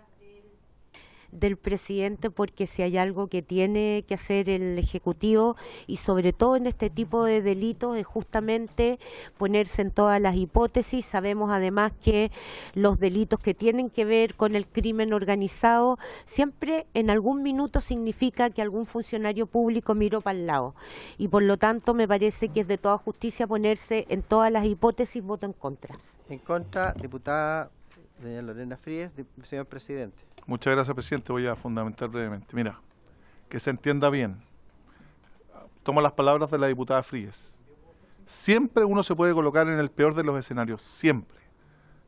del presidente, porque si hay algo que tiene que hacer el Ejecutivo, y sobre todo en este tipo de delitos, es justamente ponerse en todas las hipótesis. Sabemos además que los delitos que tienen que ver con el crimen organizado siempre en algún minuto significa que algún funcionario público miró para el lado, y por lo tanto me parece que es de toda justicia ponerse en todas las hipótesis. Voto en contra. En contra, diputada doña Lorena Frías. Señor presidente. Muchas gracias, presidente. Voy a fundamentar brevemente. Mira, que se entienda bien. Tomo las palabras de la diputada Frías. Siempre uno se puede colocar en el peor de los escenarios, siempre.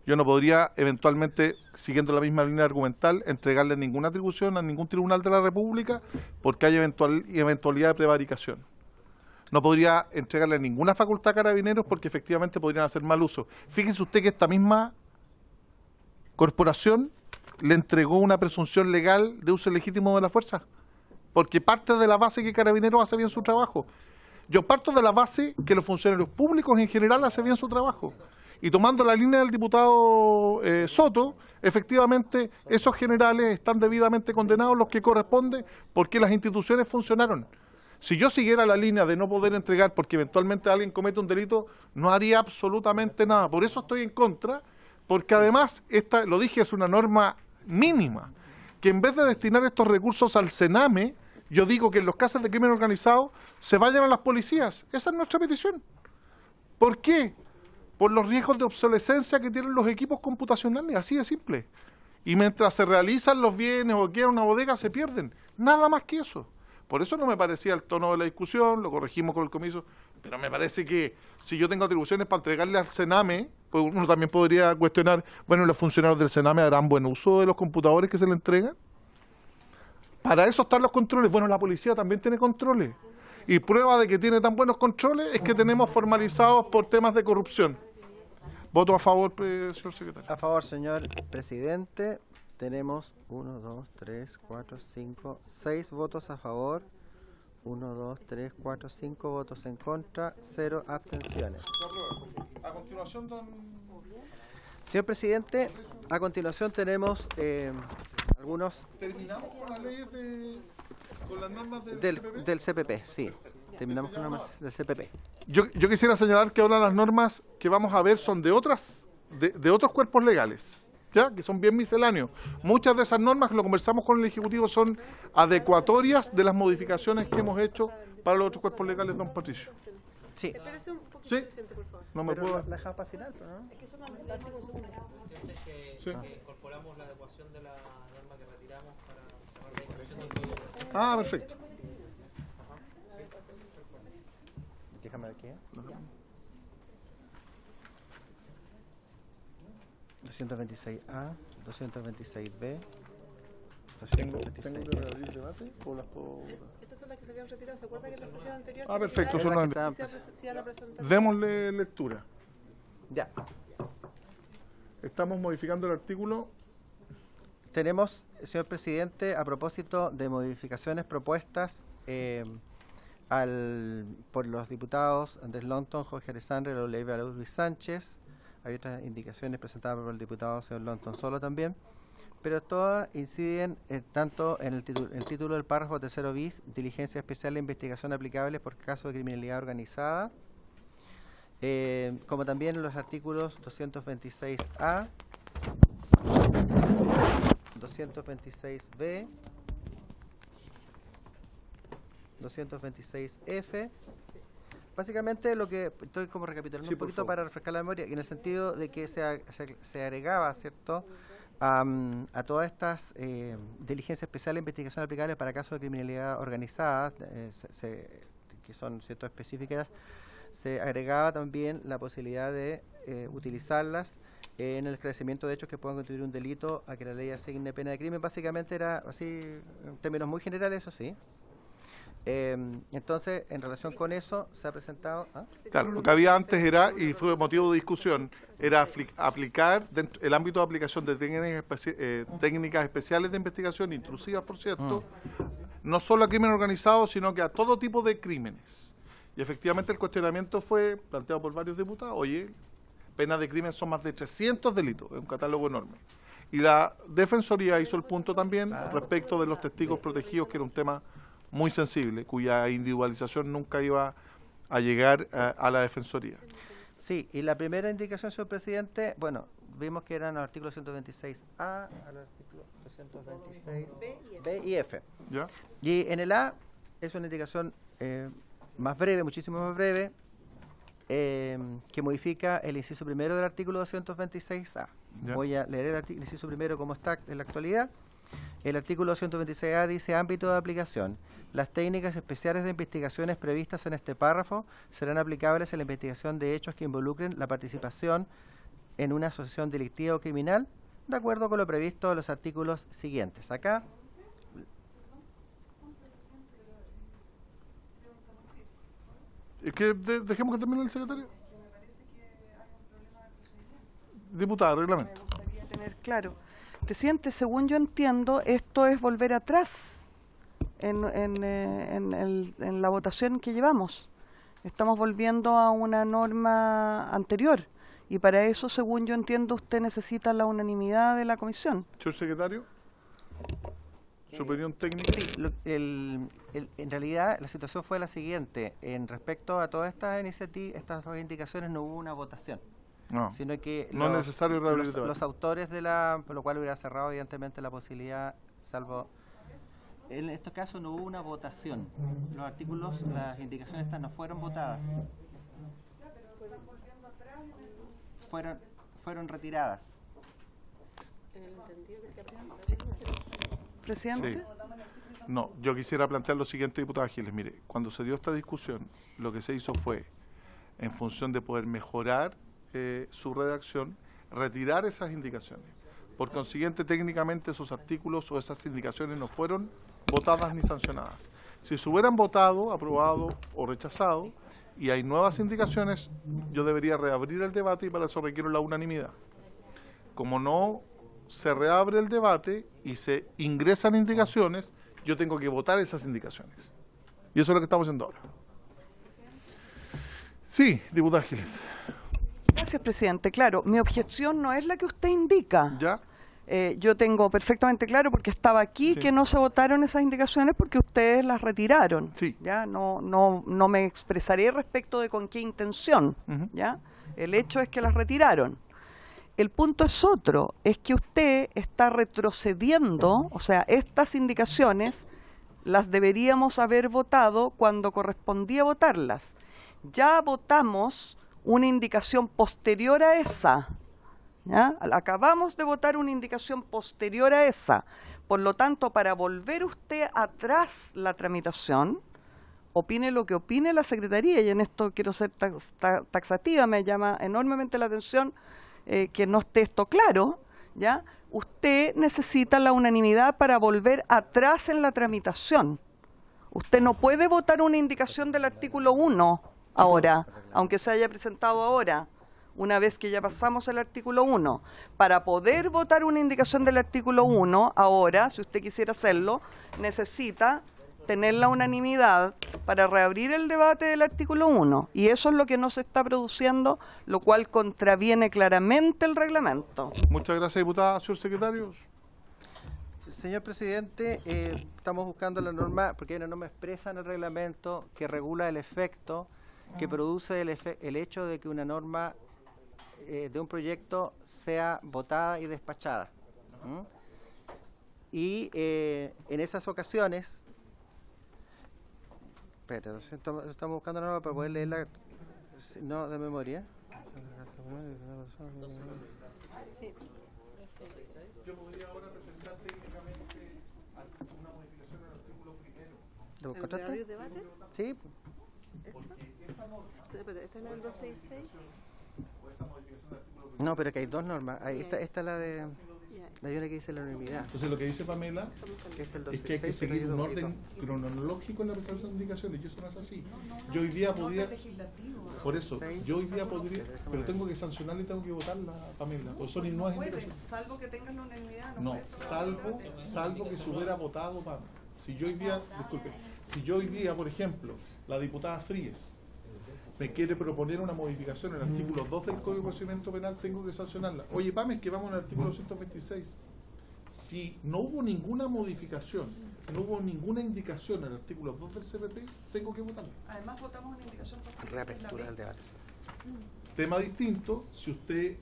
Yo no podría, eventualmente, siguiendo la misma línea argumental, entregarle ninguna atribución a ningún tribunal de la República porque hay eventualidad de prevaricación. No podría entregarle ninguna facultad a Carabineros porque efectivamente podrían hacer mal uso. Fíjese usted que esta misma corporación le entregó una presunción legal de uso legítimo de la fuerza, porque parte de la base que Carabineros hace bien su trabajo. Yo parto de la base que los funcionarios públicos en general hacen bien su trabajo. Y tomando la línea del diputado Soto, efectivamente esos generales están debidamente condenados, los que corresponde, porque las instituciones funcionaron. Si yo siguiera la línea de no poder entregar porque eventualmente alguien comete un delito, no haría absolutamente nada. Por eso estoy en contra, porque además, lo dije, es una norma mínima, que en vez de destinar estos recursos al Sename, yo digo que en los casos de crimen organizado se vayan a las policías. Esa es nuestra petición. ¿Por qué? Por los riesgos de obsolescencia que tienen los equipos computacionales, así de simple. Y mientras se realizan los bienes o queda una bodega, se pierden. Nada más que eso. Por eso no me parecía el tono de la discusión, lo corregimos con el comiso, pero me parece que si yo tengo atribuciones para entregarle al Sename, pues uno también podría cuestionar, bueno, ¿los funcionarios del Sename harán buen uso de los computadores que se le entregan? Para eso están los controles. Bueno, la policía también tiene controles. Y prueba de que tiene tan buenos controles es que tenemos formalizados por temas de corrupción. Voto a favor, señor secretario. A favor, señor presidente. Tenemos 1, 2, 3, 4, 5, 6 votos a favor, 1, 2, 3, 4, 5 votos en contra, 0 abstenciones. A continuación, Señor presidente, a continuación tenemos algunos... ¿Terminamos con las leyes con las normas del CPP? Sí, terminamos con las normas del CPP. Yo quisiera señalar que ahora las normas que vamos a ver son de otros cuerpos legales, ¿ya? Que son bien misceláneos. Muchas de esas normas, que lo conversamos con el Ejecutivo, son adecuatorias de las modificaciones que hemos hecho para los otros cuerpos legales, don Patricio. Sí. Espérese un poquito, presidente, por favor. No me puedo... La dejamos para final, ¿no? Es que son las artículos que incorporamos la adecuación de la norma que retiramos para la discusión del código. Perfecto. Déjame aquí. 226A, 226B, 226. ¿Tengo que abrir debate o las puedo votar? Estas son las que se habían retirado. ¿Se acuerda que en la sesión anterior? Perfecto. Son las... las... Démosle lectura. Ya. Estamos modificando el artículo. Tenemos, señor presidente, a propósito de modificaciones propuestas por los diputados Andrés Lonton, Jorge Alessandre, Olivia Luis Sánchez. Hay otras indicaciones presentadas por el diputado señor Lonton solo también, pero todas inciden tanto en el título del párrafo tercero bis, diligencia especial de investigación aplicable por caso de criminalidad organizada, como también en los artículos 226A, 226B, 226F. Básicamente lo que estoy como recapitulando un poquito para refrescar la memoria, en el sentido de que se agregaba, ¿cierto?, a todas estas diligencias especiales de investigación aplicables para casos de criminalidad organizada, que son, ¿cierto?, específicas, se agregaba también la posibilidad de utilizarlas en el esclarecimiento de hechos que puedan constituir un delito a que la ley asigne pena de crimen. Básicamente era así, en términos muy generales, eso sí. Entonces, en relación con eso, se ha presentado... Claro, lo que había antes era, y fue motivo de discusión, era aplicar el ámbito de aplicación de técnicas especiales de investigación, intrusivas, por cierto, no solo a crimen organizado, sino que a todo tipo de crímenes. Y efectivamente el cuestionamiento fue planteado por varios diputados. Oye, penas de crimen son más de 300 delitos, es un catálogo enorme. Y la Defensoría hizo el punto también respecto de los testigos protegidos, que era un tema muy sensible, cuya individualización nunca iba a llegar a la Defensoría. Sí, y la primera indicación, señor presidente, bueno, vimos que eran los artículos 126A, al artículo 226B y F. ¿Ya? Y en el A es una indicación más breve, muchísimo más breve, que modifica el inciso primero del artículo 226A. ¿Ya? Voy a leer el inciso primero como está en la actualidad. El artículo 226A dice: ámbito de aplicación. Las técnicas especiales de investigaciones previstas en este párrafo serán aplicables en la investigación de hechos que involucren la participación en una asociación delictiva o criminal, de acuerdo con lo previsto en los artículos siguientes. Acá. Es que dejemos que termine el secretario. Diputada, reglamento. Me gustaría tener claro. Presidente, según yo entiendo, esto es volver atrás en la votación que llevamos. Estamos volviendo a una norma anterior y para eso, según yo entiendo, usted necesita la unanimidad de la comisión. Señor secretario, su opinión técnica. Sí, en realidad la situación fue la siguiente. En respecto a todas estas iniciativas, estas dos indicaciones, no hubo una votación. No, sino que no es necesario reabrir los autores por lo cual hubiera cerrado evidentemente la posibilidad, salvo en estos casos no hubo una votación. Los artículos, las indicaciones estas no fueron votadas, fueron retiradas. Presidente. Sí. No, yo quisiera plantear lo siguiente, diputada Giles. Mire, cuando se dio esta discusión, lo que se hizo fue, en función de poder mejorar su redacción, retirar esas indicaciones. Por consiguiente, técnicamente esos artículos o esas indicaciones no fueron votadas ni sancionadas. Si se hubieran votado, aprobado o rechazado, y hay nuevas indicaciones, yo debería reabrir el debate y para eso requiero la unanimidad. Como no se reabre el debate y se ingresan indicaciones, yo tengo que votar esas indicaciones. Y eso es lo que estamos haciendo ahora. Sí, diputada Giles. Gracias, presidente. Claro, mi objeción no es la que usted indica. ¿Ya? Yo tengo perfectamente claro, porque estaba aquí, que no se votaron esas indicaciones porque ustedes las retiraron. Sí. ¿Ya? No me expresaré respecto de con qué intención. ¿Ya? El hecho es que las retiraron. El punto es otro, es que usted está retrocediendo, o sea, estas indicaciones las deberíamos haber votado cuando correspondía votarlas. Ya votamos una indicación posterior a esa. ¿Ya? Acabamos de votar una indicación posterior a esa. Por lo tanto, para volver usted atrás la tramitación, opine lo que opine la Secretaría, y en esto quiero ser taxativa, me llama enormemente la atención que no esté esto claro, ¿ya? Usted necesita la unanimidad para volver atrás en la tramitación. Usted no puede votar una indicación del artículo 1 ahora, aunque se haya presentado ahora, una vez que ya pasamos el artículo 1. Para poder votar una indicación del artículo 1 ahora, si usted quisiera hacerlo, necesita tener la unanimidad para reabrir el debate del artículo 1. Y eso es lo que no se está produciendo, lo cual contraviene claramente el reglamento. Muchas gracias, diputada. Señor secretario. Señor presidente, estamos buscando la norma, porque hay una norma expresa en el reglamento que regula el efecto que produce el hecho de que una norma de un proyecto sea votada y despachada. Y en esas ocasiones, estamos buscando la norma para poder leerla, no de memoria. Yo podría ahora presentar técnicamente una modificación al artículo primero. ¿Lo encontraste? ¿El debate? Sí. Porque esa norma... ¿Esta es la del 266? No, pero que hay dos normas. Ahí esta es la de... Hay una que dice la unanimidad. Entonces lo que dice Pamela es que hay que seguir un orden cronológico en la presentación de indicaciones, y eso no es así. Yo hoy día podría... Por eso, yo hoy día podría... Pero tengo que sancionarla y tengo que votarla, Pamela. Pues son nuevas indicaciones. Salvo que tengan la unanimidad. No, salvo que se hubiera votado, Pamela. Si yo hoy día, disculpe, si yo hoy día, por ejemplo, la diputada Fríes me quiere proponer una modificación en el artículo 2 del Código de Procedimiento Penal, tengo que sancionarla. Oye, Pame, es que vamos al artículo 126. Si no hubo ninguna modificación, no hubo ninguna indicación en el artículo 2 del CPP, tengo que votarla. Además votamos una indicación posterior. Reapertura del debate. Tema distinto, si usted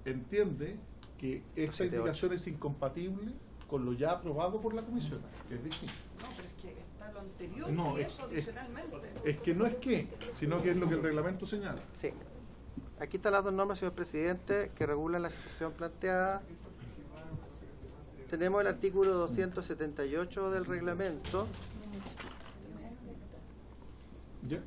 entiende que esta indicación es incompatible con lo ya aprobado por la Comisión, que es distinto. No, pero es que está lo anterior No, y eso adicionalmente. Es que no es que, sino que es lo que el reglamento señala. Sí. Aquí están las dos normas, señor presidente, que regulan la situación planteada. Tenemos el artículo 278 del reglamento. ¿Ya?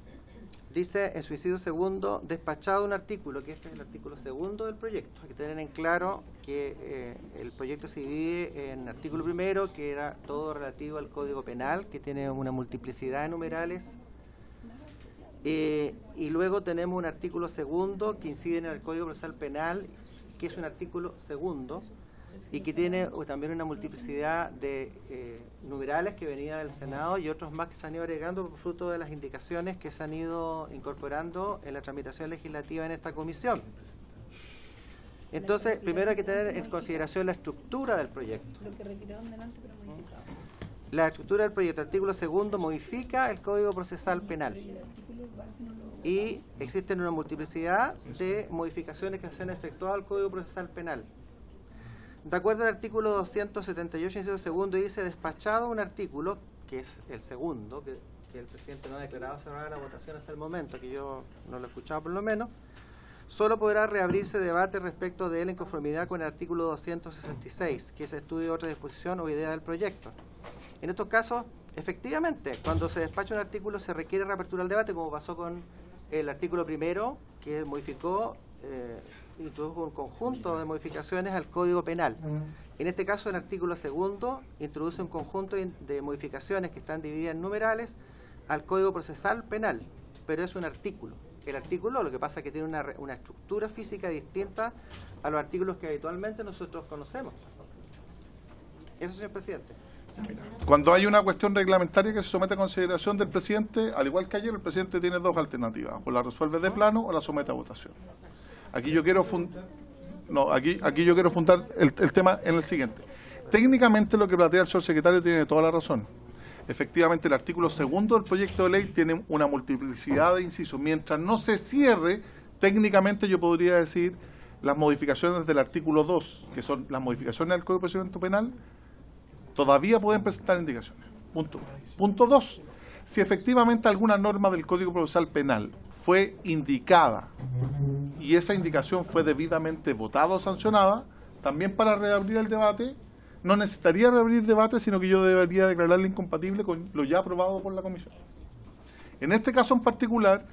Dice en su inciso segundo, despachado un artículo, que este es el artículo segundo del proyecto. Hay que tener en claro que el proyecto se divide en artículo primero, que era todo relativo al Código Penal, que tiene una multiplicidad de numerales. Y luego tenemos un artículo segundo que incide en el Código Procesal Penal, que es un artículo segundo, y que tiene también una multiplicidad de numerales que venían del Senado y otros más que se han ido agregando por fruto de las indicaciones que se han ido incorporando en la tramitación legislativa en esta comisión. Entonces, primero hay que tener en consideración la estructura del proyecto. Lo que retiraron delante pero modificado. La estructura del proyecto, artículo segundo, modifica el Código Procesal Penal. Y existen una multiplicidad de modificaciones que se han efectuado al Código Procesal Penal. De acuerdo al artículo 278, inciso segundo, dice despachado un artículo, que es el segundo, que el presidente no ha declarado cerrada la votación hasta el momento, que yo no lo he escuchado por lo menos, solo podrá reabrirse debate respecto de él en conformidad con el artículo 266, que es estudio de otra disposición o idea del proyecto. En estos casos, efectivamente, cuando se despacha un artículo se requiere reapertura al debate, como pasó con el artículo primero, que modificó... introdujo un conjunto de modificaciones al Código Penal. En este caso, el artículo segundo introduce un conjunto de modificaciones que están divididas en numerales al Código Procesal Penal, pero es un artículo. El artículo, lo que pasa es que tiene una estructura física distinta a los artículos que habitualmente nosotros conocemos. Eso, señor presidente. Cuando hay una cuestión reglamentaria que se somete a consideración del presidente, al igual que ayer, el presidente tiene dos alternativas: o la resuelve de plano o la somete a votación. Aquí yo quiero aquí yo quiero fundar el tema en el siguiente. Técnicamente lo que plantea el señor secretario tiene toda la razón. Efectivamente, el artículo 2 del proyecto de ley tiene una multiplicidad de incisos. Mientras no se cierre, técnicamente yo podría decir las modificaciones del artículo 2, que son las modificaciones del Código de Procedimiento Penal, todavía pueden presentar indicaciones. Punto 2. Si efectivamente alguna norma del Código Procesal Penal fue indicada y esa indicación fue debidamente votada o sancionada, también para reabrir el debate, no necesitaría reabrir debate, sino que yo debería declararle incompatible con lo ya aprobado por la Comisión. En este caso en particular,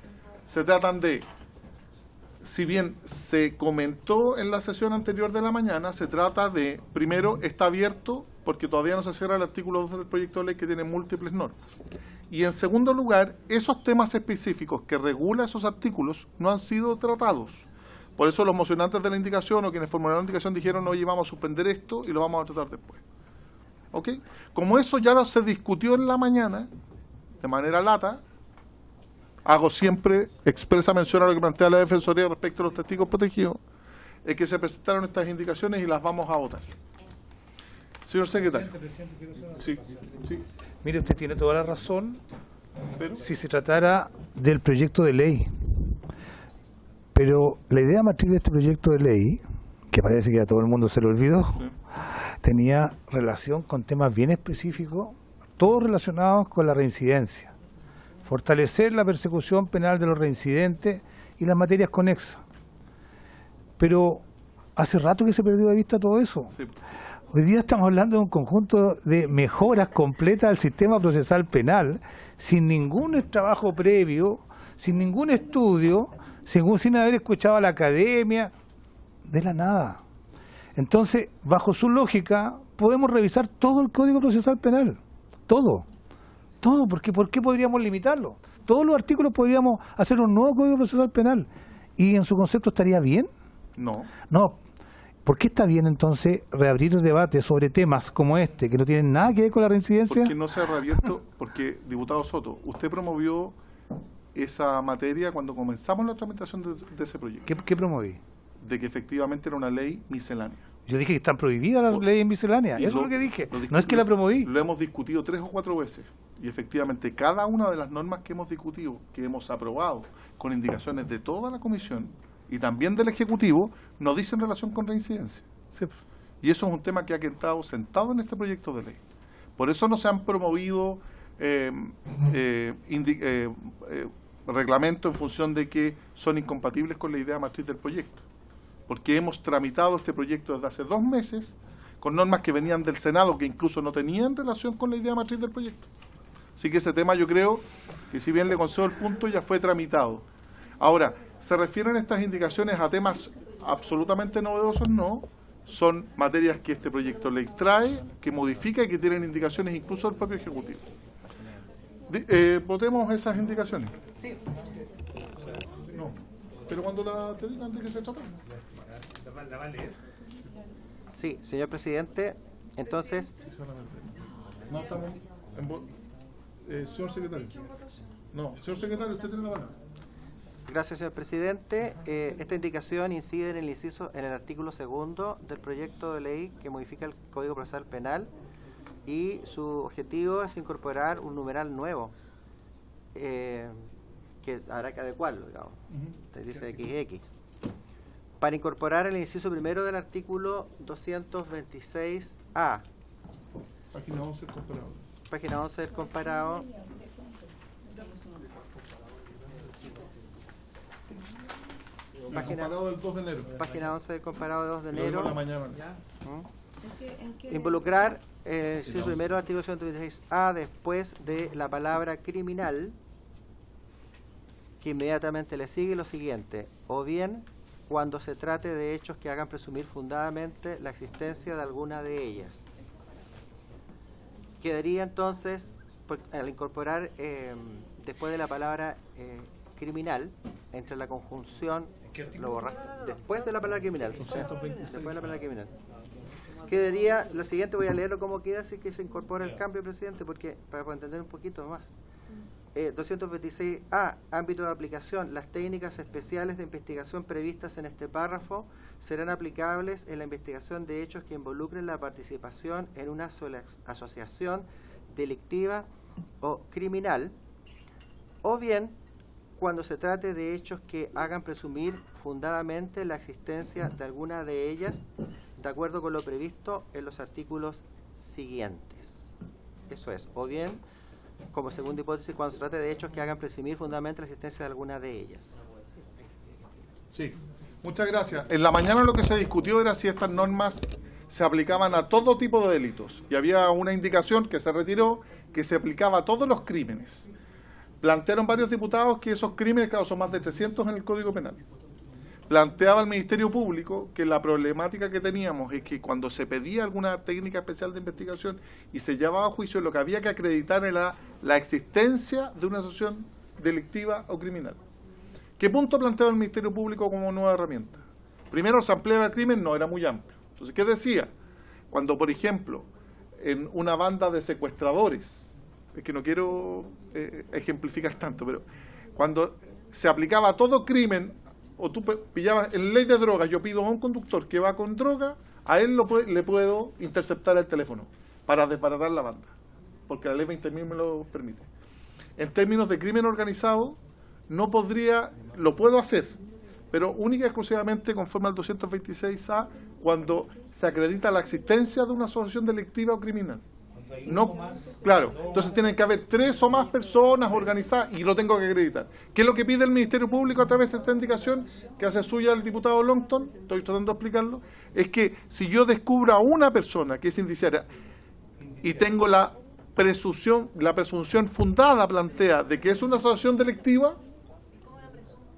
se tratan de, si bien se comentó en la sesión anterior de la mañana, se trata de, primero, está abierto, porque todavía no se cierra el artículo 2 del proyecto de ley que tiene múltiples normas. Y en segundo lugar, esos temas específicos que regula esos artículos no han sido tratados. Por eso los mocionantes de la indicación o quienes formularon la indicación dijeron, oye, vamos a suspender esto y lo vamos a tratar después. ¿Ok? Como eso ya se discutió en la mañana, de manera lata, hago siempre expresa mención a lo que plantea la Defensoría respecto a los testigos protegidos, es que se presentaron estas indicaciones y las vamos a votar. Señor secretario. Sí. Mire, usted tiene toda la razón, pero si se tratara del proyecto de ley. Pero la idea matriz de este proyecto de ley, que parece que a todo el mundo se le olvidó, tenía relación con temas bien específicos, todos relacionados con la reincidencia. Fortalecer la persecución penal de los reincidentes y las materias conexas. Pero hace rato que se perdió de vista todo eso. Sí. Hoy día estamos hablando de un conjunto de mejoras completas al sistema procesal penal, sin ningún trabajo previo, sin ningún estudio, sin haber escuchado a la academia, de la nada. Entonces, bajo su lógica, podemos revisar todo el Código Procesal Penal, todo, porque ¿por qué podríamos limitarlo? Todos los artículos podríamos hacer un nuevo Código Procesal Penal, y en su concepto estaría bien. No. ¿Por qué está bien entonces reabrir el debate sobre temas como este, que no tienen nada que ver con la reincidencia? Porque no se ha reabierto, porque, diputado Soto, usted promovió esa materia cuando comenzamos la tramitación de ese proyecto. ¿Qué promoví? De que efectivamente era una ley miscelánea. Yo dije que están prohibidas las leyes misceláneas, eso es lo que dije, no es que la promoví. Lo hemos discutido 3 o 4 veces, y efectivamente cada una de las normas que hemos discutido, que hemos aprobado, con indicaciones de toda la Comisión, y también del Ejecutivo, nos dicen relación con reincidencia. Sí. Y eso es un tema que ha quedado sentado en este proyecto de ley. Por eso no se han promovido reglamentos en función de que son incompatibles con la idea matriz del proyecto. Porque hemos tramitado este proyecto desde hace 2 meses con normas que venían del Senado que incluso no tenían relación con la idea matriz del proyecto. Así que ese tema yo creo que, si bien le concedo el punto, ya fue tramitado. Ahora, ¿se refieren estas indicaciones a temas absolutamente novedosos? No. Son materias que este proyecto de ley trae, que modifica y que tienen indicaciones incluso del propio Ejecutivo. Votemos esas indicaciones. Sí. No. Pero cuando te digan de qué se trata. ¿La va a leer? Sí, señor presidente, entonces... No, estamos señor secretario. No, señor secretario, usted tiene la palabra. Gracias, señor presidente. Esta indicación incide en el artículo 2 del proyecto de ley que modifica el Código Procesal Penal, y su objetivo es incorporar un numeral nuevo que habrá que adecuarlo, digamos. Dice XX. Para incorporar el inciso primero del artículo 226A. Página 11 del comparado. Página 11 del comparado. Comparado del 2 de enero. Página 11 del comparado de 2 de enero. La mañana. Involucrar el inciso primero del artículo 226A después de la palabra criminal, que inmediatamente le sigue lo siguiente: o bien cuando se trate de hechos que hagan presumir fundadamente la existencia de alguna de ellas. Quedaría entonces, al incorporar después de la palabra criminal, entre la conjunción, lo borraste, después de la palabra criminal, después de la palabra criminal, quedaría, la siguiente voy a leerlo como queda, así que se incorpora el cambio, presidente, porque para entender un poquito más. 226A, ámbito de aplicación. Las técnicas especiales de investigación previstas en este párrafo serán aplicables en la investigación de hechos que involucren la participación en una sola asociación delictiva o criminal, o bien cuando se trate de hechos que hagan presumir fundadamente la existencia de alguna de ellas, de acuerdo con lo previsto en los artículos siguientes. Eso es, o bien, como segunda hipótesis, cuando se trate de hechos que hagan presumir fundadamente la existencia de alguna de ellas. Sí, muchas gracias. En la mañana lo que se discutió era si estas normas se aplicaban a todo tipo de delitos. Y había una indicación que se retiró que se aplicaba a todos los crímenes. Plantearon varios diputados que esos crímenes, claro, son más de 300 en el Código Penal. Planteaba el Ministerio Público que la problemática que teníamos es que cuando se pedía alguna técnica especial de investigación y se llevaba a juicio, lo que había que acreditar era la existencia de una asociación delictiva o criminal. ¿Qué punto planteaba el Ministerio Público como nueva herramienta? Primero, se ampliaba el crimen, no era muy amplio. Entonces, ¿qué decía? Cuando, por ejemplo, en una banda de secuestradores, es que no quiero ejemplificar tanto, pero cuando se aplicaba a todo crimen, o tú pillabas en ley de drogas, yo pido a un conductor que va con droga, a él le puedo interceptar el teléfono para desbaratar la banda, porque la ley 20.000 me lo permite. En términos de crimen organizado, no podría, lo puedo hacer, pero única y exclusivamente conforme al 226A, cuando se acredita la existencia de una asociación delictiva o criminal. No, claro, entonces tienen que haber 3 o más personas organizadas y lo tengo que acreditar. ¿Qué es lo que pide el Ministerio Público a través de esta indicación que hace suya el diputado Longton? Estoy tratando de explicarlo. Es que si yo descubro a una persona que es indiciaria y tengo la presunción fundada, plantea, de que es una asociación delictiva.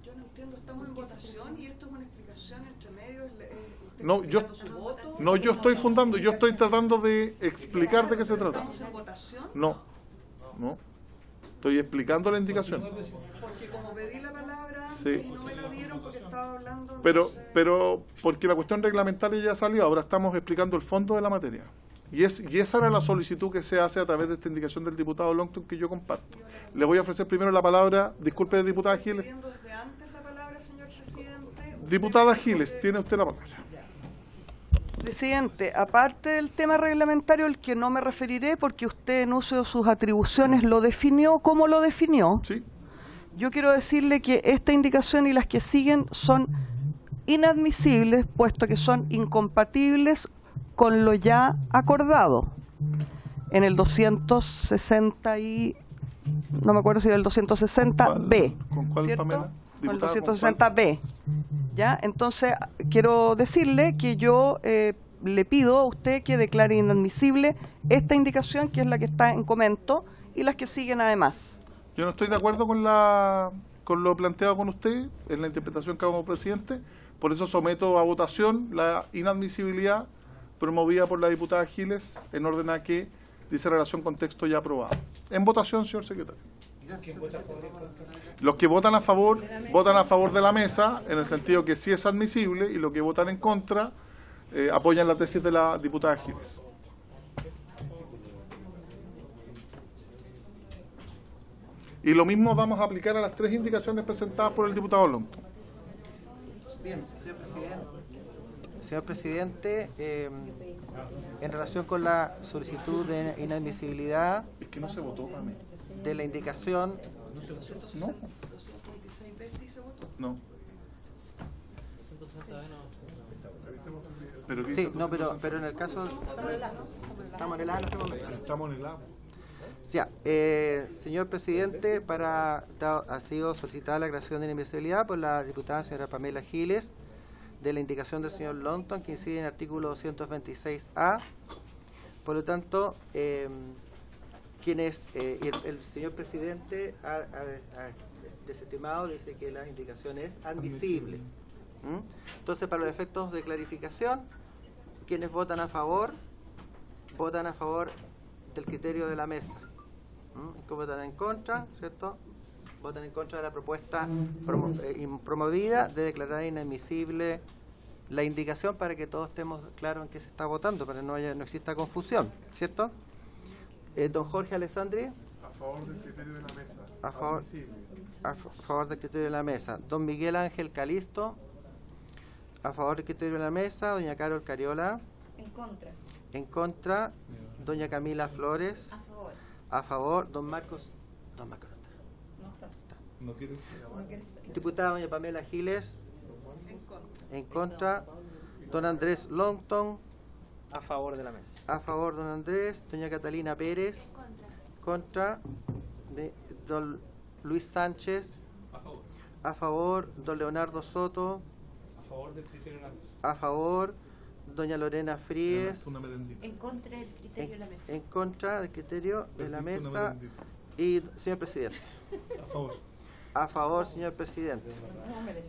Yo no entiendo, estamos en votación y esto es una explicación entre medios. No, yo estoy fundando, yo estoy tratando de explicar de qué se trata. ¿Estamos en votación? No, estoy explicando la indicación. Porque como pedí la palabra sí. Y no me la dieron porque estaba hablando... Pero porque la cuestión reglamentaria ya salió, ahora estamos explicando el fondo de la materia. Y esa era la solicitud que se hace a través de esta indicación del diputado Longton que yo comparto. Le voy a ofrecer primero la palabra, disculpe, diputada Giles. Desde antes la palabra, señor presidente. Diputada Giles, tiene usted la palabra. Presidente, aparte del tema reglamentario, el que no me referiré porque usted en uso de sus atribuciones lo definió como lo definió. Sí. Yo quiero decirle que esta indicación y las que siguen son inadmisibles, puesto que son incompatibles con lo ya acordado en el 260 y... no me acuerdo si era el 260B. ¿Con cuál, ¿cierto? Pamela? Con el 260B. ¿Ya? Entonces, quiero decirle que yo le pido a usted que declare inadmisible esta indicación, que es la que está en comento, y las que siguen además. Yo no estoy de acuerdo con lo planteado con usted, en la interpretación que hago como presidente, por eso someto a votación la inadmisibilidad promovida por la diputada Giles, en orden a que dice relación con texto ya aprobado. En votación, señor secretario. Los que votan a favor de la mesa, en el sentido que sí es admisible, y los que votan en contra apoyan la tesis de la diputada Giles. Y lo mismo vamos a aplicar a las 3 indicaciones presentadas por el diputado Longton. Bien, señor presidente, en relación con la solicitud de inadmisibilidad, es que no se votó para mí. De la indicación, ¿no? No. Sí, no, pero en el caso... Estamos en el A en este momento. Estamos en el A. Ya, señor presidente, ha sido solicitada la creación de inadmisibilidad por la diputada señora Pamela Giles de la indicación del señor Longton, que incide en el artículo 226A. Por lo tanto, el señor presidente ha desestimado, dice que la indicación es admisible. Entonces, para los efectos de clarificación, quienes votan a favor del criterio de la mesa. Que votan en contra, ¿cierto? Votan en contra de la propuesta promovida de declarar inadmisible la indicación, para que todos estemos claros en qué se está votando, para que no exista confusión, ¿cierto? Don Jorge Alessandri. A favor del criterio de la mesa. A favor del criterio de la mesa. Don Miguel Ángel Calisto. A favor del criterio de la mesa. Doña Carol Cariola. En contra. En contra. Doña Camila Flores. A favor. A favor. Don Marcos. Don Marcos No está. No quiere. Diputada doña Pamela Giles. En contra. En contra. Don Andrés Longton. A favor de la mesa. A favor, don Andrés. Doña Catalina Pérez. Contra. De don Luis Sánchez. A favor. A favor. Don Leonardo Soto. A favor del criterio de la mesa. A favor. Doña Lorena Fríes. En contra del criterio de la mesa. En contra del criterio de la mesa. Y, señor presidente. A favor. A favor, señor presidente.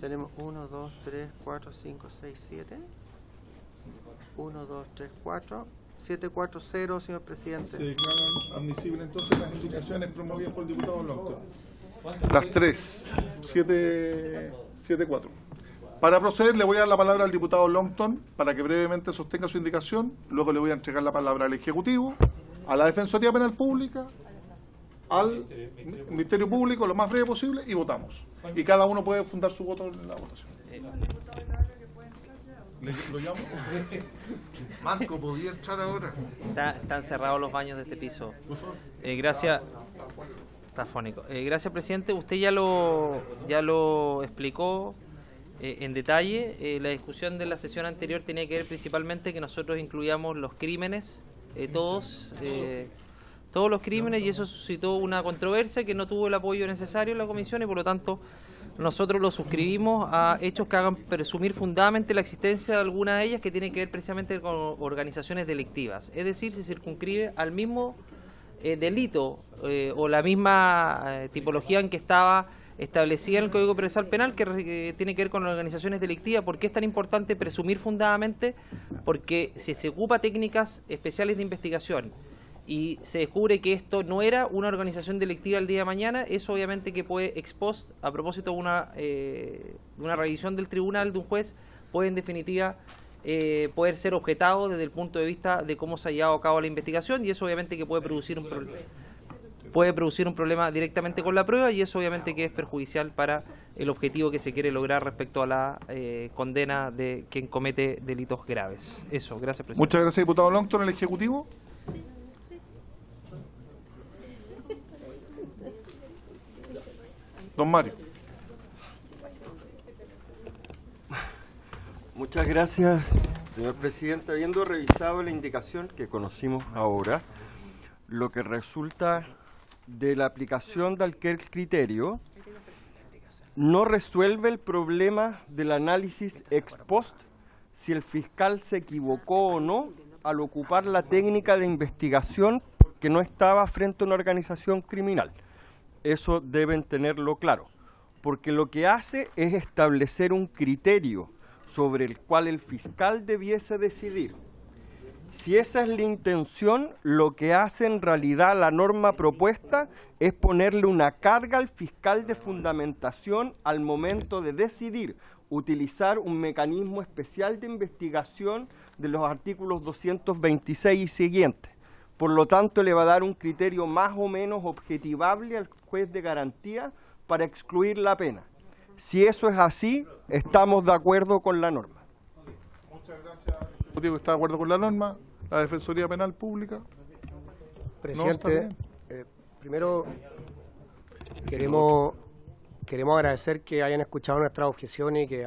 Tenemos 1, 2, 3, 4, 5, 6, 7. 1, 2, 3, 4. 7, 4, 0, señor presidente. Se declaran admisibles entonces las indicaciones promovidas por el diputado Longton. Las 3. 7, 4. Para proceder, le voy a dar la palabra al diputado Longton para que brevemente sostenga su indicación. Luego le voy a entregar la palabra al Ejecutivo, a la Defensoría Penal Pública, al Ministerio Público, lo más breve posible, y votamos. Y cada uno puede fundar su voto en la votación. ¿Lo llamo? Marco, ¿podía entrar ahora? Están cerrados los baños de este piso. Gracias. Está fónico. Gracias, presidente. Usted ya lo explicó en detalle. La discusión de la sesión anterior tenía que ver principalmente que nosotros incluíamos los crímenes, todos los crímenes, y eso suscitó una controversia que no tuvo el apoyo necesario en la comisión, y por lo tanto nosotros lo suscribimos a hechos que hagan presumir fundadamente la existencia de alguna de ellas, que tienen que ver precisamente con organizaciones delictivas. Es decir, se circunscribe al mismo delito o la misma tipología en que estaba establecida en el Código Procesal Penal, que tiene que ver con organizaciones delictivas. ¿Por qué es tan importante presumir fundadamente? Porque si se ocupa técnicas especiales de investigación y se descubre que esto no era una organización delictiva el día de mañana, eso obviamente que puede ex post, a propósito de una revisión del tribunal, de un juez, puede en definitiva poder ser objetado desde el punto de vista de cómo se ha llevado a cabo la investigación, y eso obviamente que puede producir un problema directamente con la prueba, y eso obviamente que es perjudicial para el objetivo que se quiere lograr respecto a la condena de quien comete delitos graves. Eso, gracias, presidente. Muchas gracias, diputado Longton. ¿El Ejecutivo? Don Mario. Muchas gracias, señor presidente. Habiendo revisado la indicación que conocimos ahora, lo que resulta de la aplicación de aquel criterio no resuelve el problema del análisis ex post si el fiscal se equivocó o no al ocupar la técnica de investigación porque no estaba frente a una organización criminal. Eso deben tenerlo claro, porque lo que hace es establecer un criterio sobre el cual el fiscal debiese decidir. Si esa es la intención, lo que hace en realidad la norma propuesta es ponerle una carga al fiscal de fundamentación al momento de decidir utilizar un mecanismo especial de investigación de los artículos 226 y siguientes. Por lo tanto, le va a dar un criterio más o menos objetivable al juez de garantía para excluir la pena. Si eso es así, estamos de acuerdo con la norma. Muchas gracias. ¿El Ejecutivo está de acuerdo con la norma? ¿La Defensoría Penal Pública? Presidente, primero queremos agradecer que hayan escuchado nuestras objeciones y que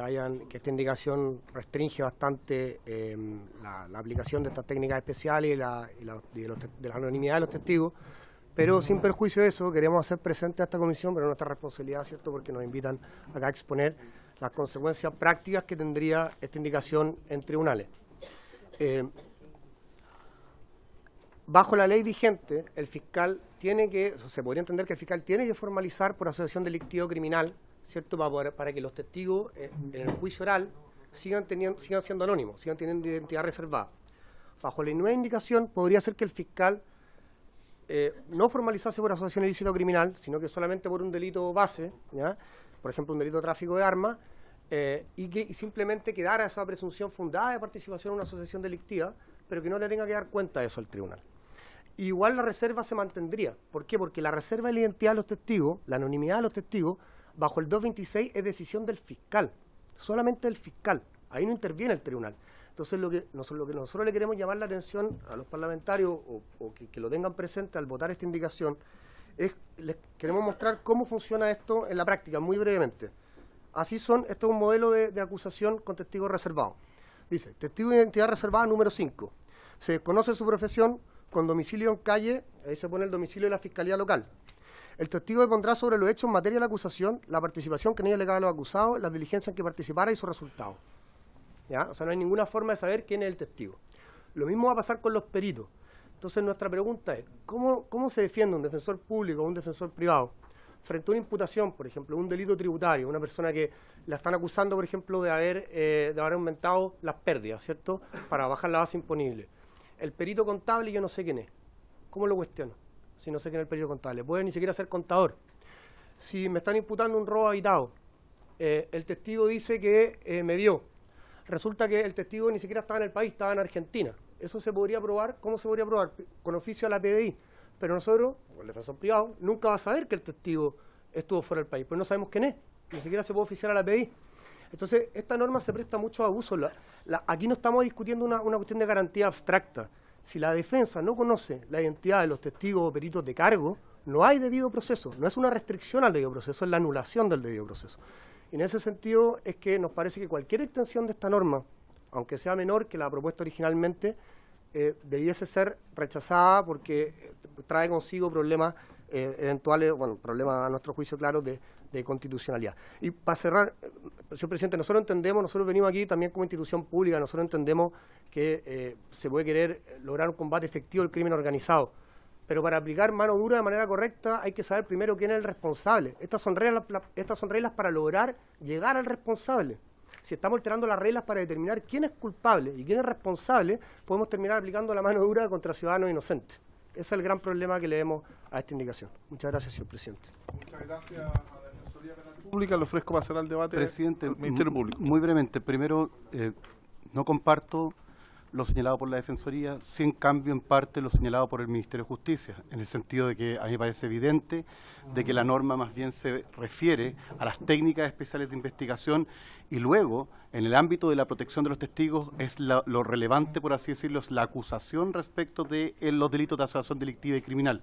esta indicación restringe bastante la aplicación de estas técnicas especiales y de la anonimidad de los testigos, pero sin perjuicio de eso queremos hacer presente a esta comisión, pero nuestra responsabilidad, ¿cierto?, porque nos invitan acá a exponer las consecuencias prácticas que tendría esta indicación en tribunales. Bajo la ley vigente, el fiscal se podría entender que el fiscal tiene que formalizar por asociación delictiva o criminal, ¿cierto?, para que los testigos en el juicio oral sigan siendo anónimos, sigan teniendo identidad reservada. Bajo la nueva indicación, podría ser que el fiscal no formalizase por asociación ilícita o criminal, sino que solamente por un delito base, ¿ya?, por ejemplo, un delito de tráfico de armas, y simplemente quedara esa presunción fundada de participación en una asociación delictiva, pero que no le tenga que dar cuenta de eso al tribunal. igual la reserva se mantendría. ¿Por qué? Porque la reserva de la identidad de los testigos, la anonimidad de los testigos, bajo el 226 es decisión del fiscal, solamente del fiscal. Ahí no interviene el tribunal. Entonces, lo que nosotros le queremos llamar la atención a los parlamentarios, o que lo tengan presente al votar esta indicación, es les queremos mostrar cómo funciona esto en la práctica, muy brevemente. Así son, esto es un modelo de acusación con testigos reservados. Dice, testigo de identidad reservada número 5. Se desconoce su profesión, con domicilio en calle, ahí se pone el domicilio de la Fiscalía Local. El testigo depondrá sobre los hechos en materia de la acusación, la participación que en ella le cabe a los acusados, las diligencias en que participara y su resultado. ¿Ya? O sea, no hay ninguna forma de saber quién es el testigo. Lo mismo va a pasar con los peritos. Entonces, nuestra pregunta es, ¿cómo se defiende un defensor público o un defensor privado frente a una imputación, por ejemplo, un delito tributario, una persona que la están acusando, por ejemplo, de haber aumentado las pérdidas, ¿cierto?, para bajar la base imponible? El perito contable yo no sé quién es. ¿Cómo lo cuestiono? Si no sé quién es el perito contable. Puede ni siquiera ser contador. Si me están imputando un robo habitado, el testigo dice que me dio. Resulta que el testigo ni siquiera estaba en el país, estaba en Argentina. ¿Eso se podría probar? ¿Cómo se podría probar? Con oficio a la PDI. Pero nosotros, el defensor privado, nunca va a saber que el testigo estuvo fuera del país, pues no sabemos quién es. Ni siquiera se puede oficiar a la PDI. Entonces, esta norma se presta mucho a abuso. Aquí no estamos discutiendo una cuestión de garantía abstracta. Si la defensa no conoce la identidad de los testigos o peritos de cargo, no hay debido proceso. No es una restricción al debido proceso, es la anulación del debido proceso. Y en ese sentido es que nos parece que cualquier extensión de esta norma, aunque sea menor que la propuesta originalmente, debiese ser rechazada porque trae consigo problemas eventuales, bueno, problemas a nuestro juicio claro de constitucionalidad. Y para cerrar, señor presidente, nosotros venimos aquí también como institución pública, nosotros entendemos que se puede querer lograr un combate efectivo del crimen organizado, pero para aplicar mano dura de manera correcta hay que saber primero quién es el responsable. Estas son reglas para lograr llegar al responsable. Si estamos alterando las reglas para determinar quién es culpable y quién es responsable, podemos terminar aplicando la mano dura contra ciudadanos inocentes. Ese es el gran problema que le vemos a esta indicación. Muchas gracias, señor presidente. Muchas gracias a la Defensoría Penal Pública. Le ofrezco pasar al debate. Presidente, Ministerio Público. Muy brevemente. Primero, no comparto lo señalado por la Defensoría, sí en cambio en parte lo señalado por el Ministerio de Justicia, en el sentido de que a mí me parece evidente de que la norma más bien se refiere a las técnicas especiales de investigación y luego, en el ámbito de la protección de los testigos, es lo relevante, por así decirlo, es la acusación respecto de los delitos de asociación delictiva y criminal.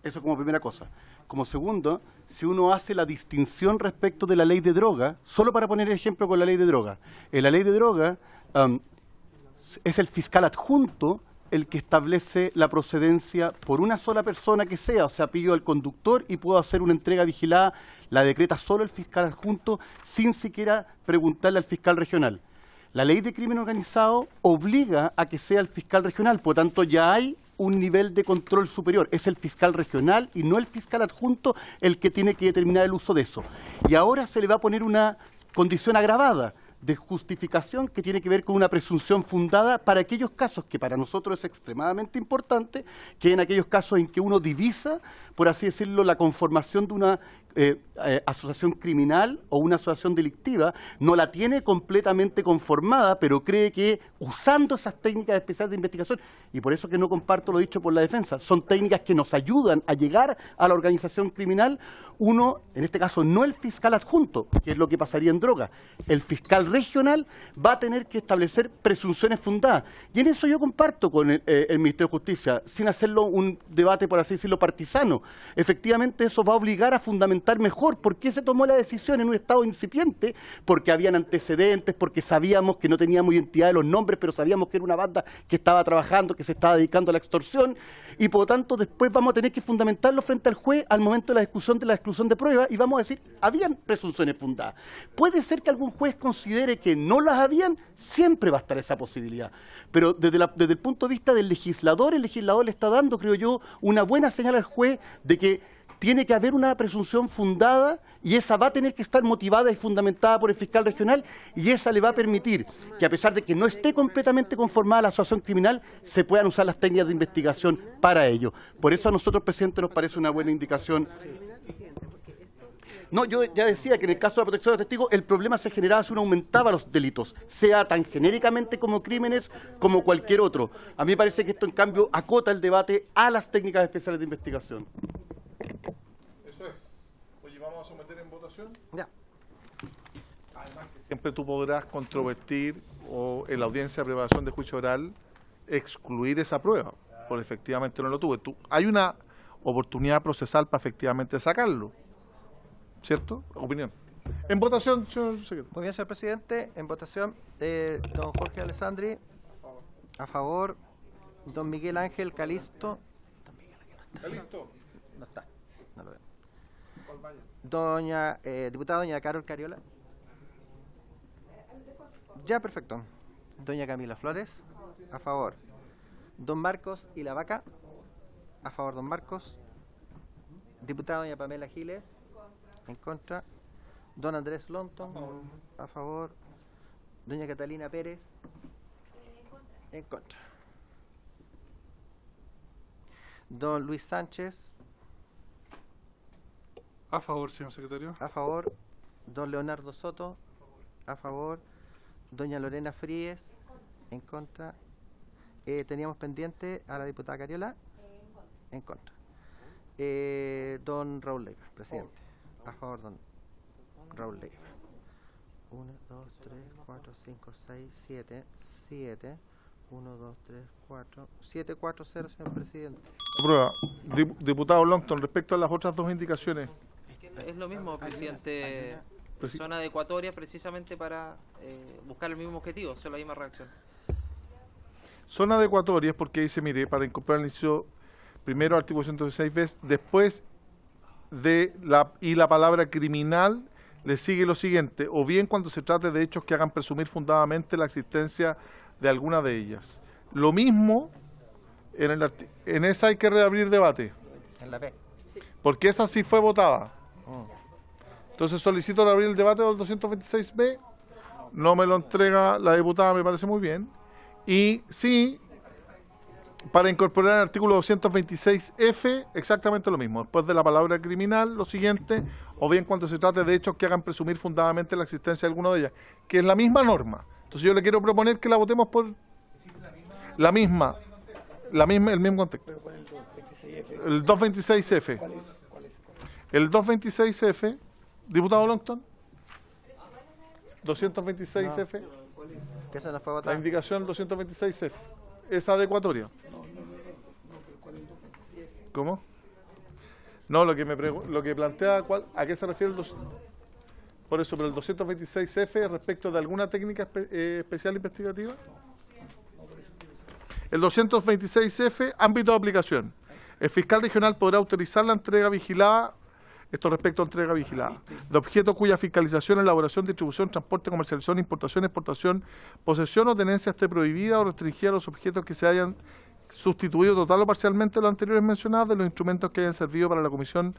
Eso como primera cosa. Como segundo, si uno hace la distinción respecto de la ley de droga, solo para poner ejemplo con la ley de droga, en la ley de droga es el fiscal adjunto el que establece la procedencia por una sola persona que sea, o sea, pillo al conductor y puedo hacer una entrega vigilada, la decreta solo el fiscal adjunto sin siquiera preguntarle al fiscal regional. La ley de crimen organizado obliga a que sea el fiscal regional, por lo tanto ya hay un nivel de control superior, es el fiscal regional y no el fiscal adjunto el que tiene que determinar el uso de eso. Y ahora se le va a poner una condición agravada de justificación que tiene que ver con una presunción fundada para aquellos casos que para nosotros es extremadamente importante, que en aquellos casos en que uno divisa, por así decirlo, la conformación de una asociación criminal o una asociación delictiva, no la tiene completamente conformada, pero cree que usando esas técnicas especiales de investigación, y por eso que no comparto lo dicho por la defensa, son técnicas que nos ayudan a llegar a la organización criminal, uno, en este caso no el fiscal adjunto, que es lo que pasaría en droga, el fiscal regional va a tener que establecer presunciones fundadas. Y en eso yo comparto con el Ministerio de Justicia, sin hacerlo un debate, por así decirlo, partisano. Efectivamente, eso va a obligar a fundamentar mejor por qué se tomó la decisión en un estado incipiente, porque habían antecedentes, porque sabíamos que no teníamos identidad de los nombres, pero sabíamos que era una banda que estaba trabajando, que se estaba dedicando a la extorsión, y por lo tanto después vamos a tener que fundamentarlo frente al juez al momento de la discusión de la exclusión de pruebas, y vamos a decir, habían presunciones fundadas. Puede ser que algún juez considere que no las habían, siempre va a estar esa posibilidad. Pero desde el punto de vista del legislador, el legislador le está dando, creo yo, una buena señal al juez de que tiene que haber una presunción fundada y esa va a tener que estar motivada y fundamentada por el fiscal regional y esa le va a permitir que a pesar de que no esté completamente conformada la asociación criminal, se puedan usar las técnicas de investigación para ello. Por eso a nosotros, presidente, nos parece una buena indicación. No, yo ya decía que en el caso de la protección de testigos el problema se generaba si uno aumentaba los delitos, sea tan genéricamente como crímenes como cualquier otro. A mí me parece que esto en cambio acota el debate a las técnicas especiales de investigación. Eso es. Oye, ¿vamos a someter en votación? Ya. Además que siempre tú podrás controvertir o en la audiencia de preparación de juicio oral excluir esa prueba, porque efectivamente no lo tuve. Hay una oportunidad procesal para efectivamente sacarlo, ¿cierto? Opinión. En votación, señor secretario. Muy bien, señor presidente. En votación, don Jorge Alessandri, a favor. Don Miguel Ángel Calisto. Calisto. No está. No lo veo. Diputada doña Carol Cariola. Ya, perfecto. Doña Camila Flores, a favor. Don Marcos y la Vaca, a favor don Marcos. Diputada doña Pamela Giles, en contra. Don Andrés Lonton, a favor. Doña Catalina Pérez, en contra. Don Luis Sánchez, a favor, señor secretario. A favor. Don Leonardo Soto, a favor. Doña Lorena Fríes, en contra. Teníamos pendiente a la diputada Cariola, en contra. Don Raúl Leiva, presidente. A favor, don Raúl Leiva. 1, 2, 3, 4, 5, 6, 7, 7. 1, 2, 3, 4, 7, 4, 0, señor presidente. Aprueba. Diputado Longton, respecto a las otras dos indicaciones. Es lo mismo, presidente. Son adecuatorias precisamente para buscar el mismo objetivo, son la misma reacción. Son adecuatorias porque dice, mire, para incorporar el inciso primero, artículo 116b, después de la palabra criminal, le sigue lo siguiente, o bien cuando se trate de hechos que hagan presumir fundadamente la existencia de alguna de ellas. Lo mismo, en esa hay que reabrir debate. En la P. Porque esa sí fue votada. Entonces solicito reabrir el debate del 226b. No me lo entrega la diputada, me parece muy bien. Y sí, para incorporar el artículo 226f, exactamente lo mismo. Después de la palabra criminal, lo siguiente, o bien cuando se trate de hechos que hagan presumir fundadamente la existencia de alguna de ellas, que es la misma norma. Entonces yo le quiero proponer que la votemos por la misma, el mismo contexto. El 226f. El 226f, diputado Longton. 226f. ¿Qué se nos fue a votar? La indicación 226f. Es adecuatoria. ¿Cómo? No, lo que plantea, ¿a qué se refiere el 2? Por eso, pero el 226f respecto de alguna técnica especial investigativa. El 226f, ámbito de aplicación. El fiscal regional podrá autorizar la entrega vigilada, esto respecto a entrega vigilada, de objetos cuya fiscalización, elaboración, distribución, transporte, comercialización, importación, exportación, posesión o tenencia esté prohibida o restringida a los objetos que se hayan sustituido total o parcialmente de los anteriores mencionados, de los instrumentos que hayan servido para la comisión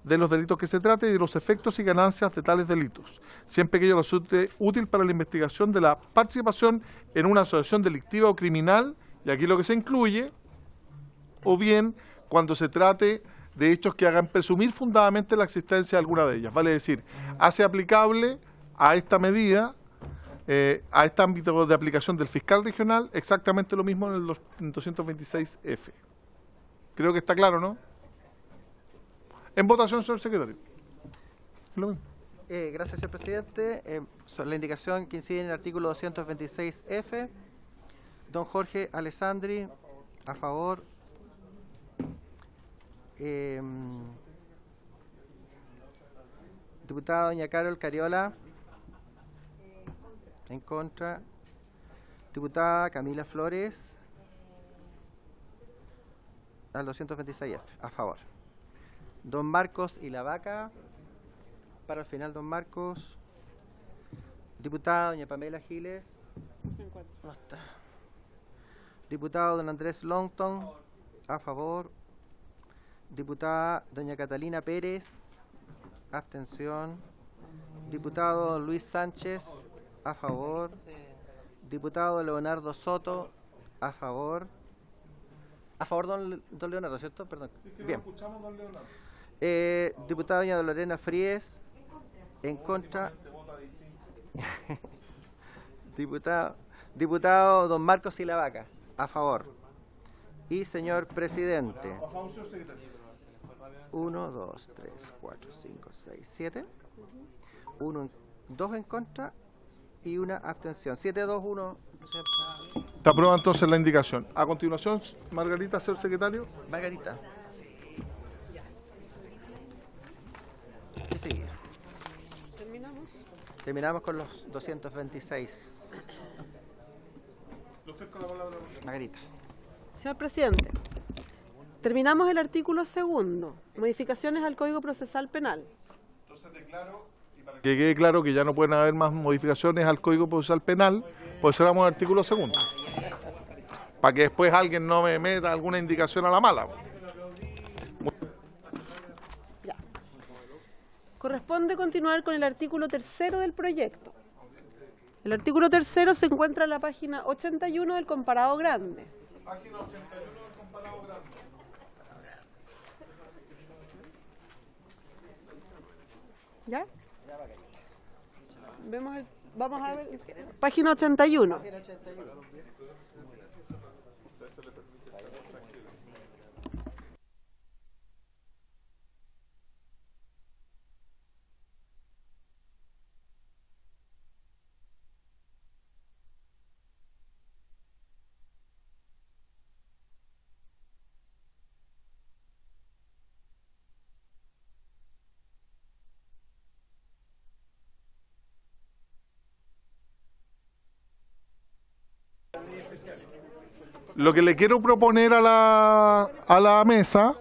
de los delitos que se trate y de los efectos y ganancias de tales delitos, siempre que ello resulte útil para la investigación de la participación en una asociación delictiva o criminal, y aquí lo que se incluye, o bien cuando se trate de hechos que hagan presumir fundadamente la existencia de alguna de ellas. Vale decir, hace aplicable a esta medida, a este ámbito de aplicación del fiscal regional, exactamente lo mismo en el 226F. Creo que está claro, ¿no? En votación, señor secretario. Lo mismo. Gracias, señor presidente. La indicación que incide en el artículo 226F. Don Jorge Alessandri, a favor. Diputada doña Carol Cariola, en contra. Diputada Camila Flores, al 226F, a favor. Don Marcos y la Vaca, para el final don Marcos. Diputada doña Pamela Giles, no está. Diputado don Andrés Longton, a favor. Diputada doña Catalina Pérez, abstención. Diputado don Luis Sánchez, a favor. Diputado Leonardo Soto, a favor. A favor don Leonardo, ¿cierto? Perdón. Bien. Diputada doña Lorena Fríes, En contra. Diputado don Marcos Silavaca, a favor. Y señor presidente. 1, 2, 3, 4, 5, 6, 7. 2 en contra y una abstención. 7, 2, 1. Se aprueba entonces la indicación. A continuación, Margarita, señor secretario. Margarita. ¿Qué sigue? Terminamos con los 226. Margarita. Señor presidente, terminamos el artículo 2º, modificaciones al Código Procesal Penal. Entonces declaro, y para que quede claro que ya no pueden haber más modificaciones al Código Procesal Penal, pues cerramos el artículo 2º. Para que después alguien no me meta alguna indicación a la mala. Ya. Corresponde continuar con el artículo 3º del proyecto. El artículo 3º se encuentra en la página 81 del comparado grande. Página 81 del comparado grande. ¿Ya? Vamos a ver. Página 81. Lo que le quiero proponer a la mesa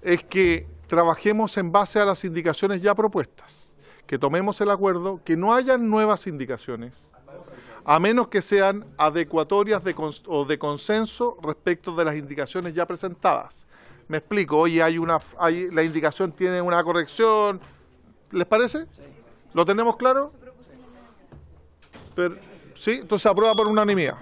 es que trabajemos en base a las indicaciones ya propuestas, que tomemos el acuerdo, que no hayan nuevas indicaciones, a menos que sean adecuatorias o de consenso respecto de las indicaciones ya presentadas. Me explico, oye, la indicación tiene una corrección, ¿les parece? Sí. ¿Lo tenemos claro? Sí, entonces se aprueba por unanimidad.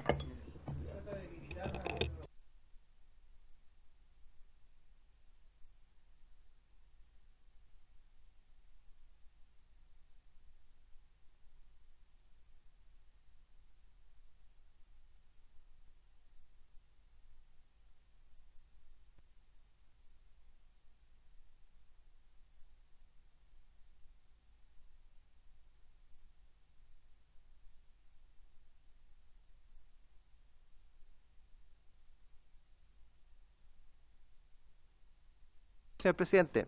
Señor presidente,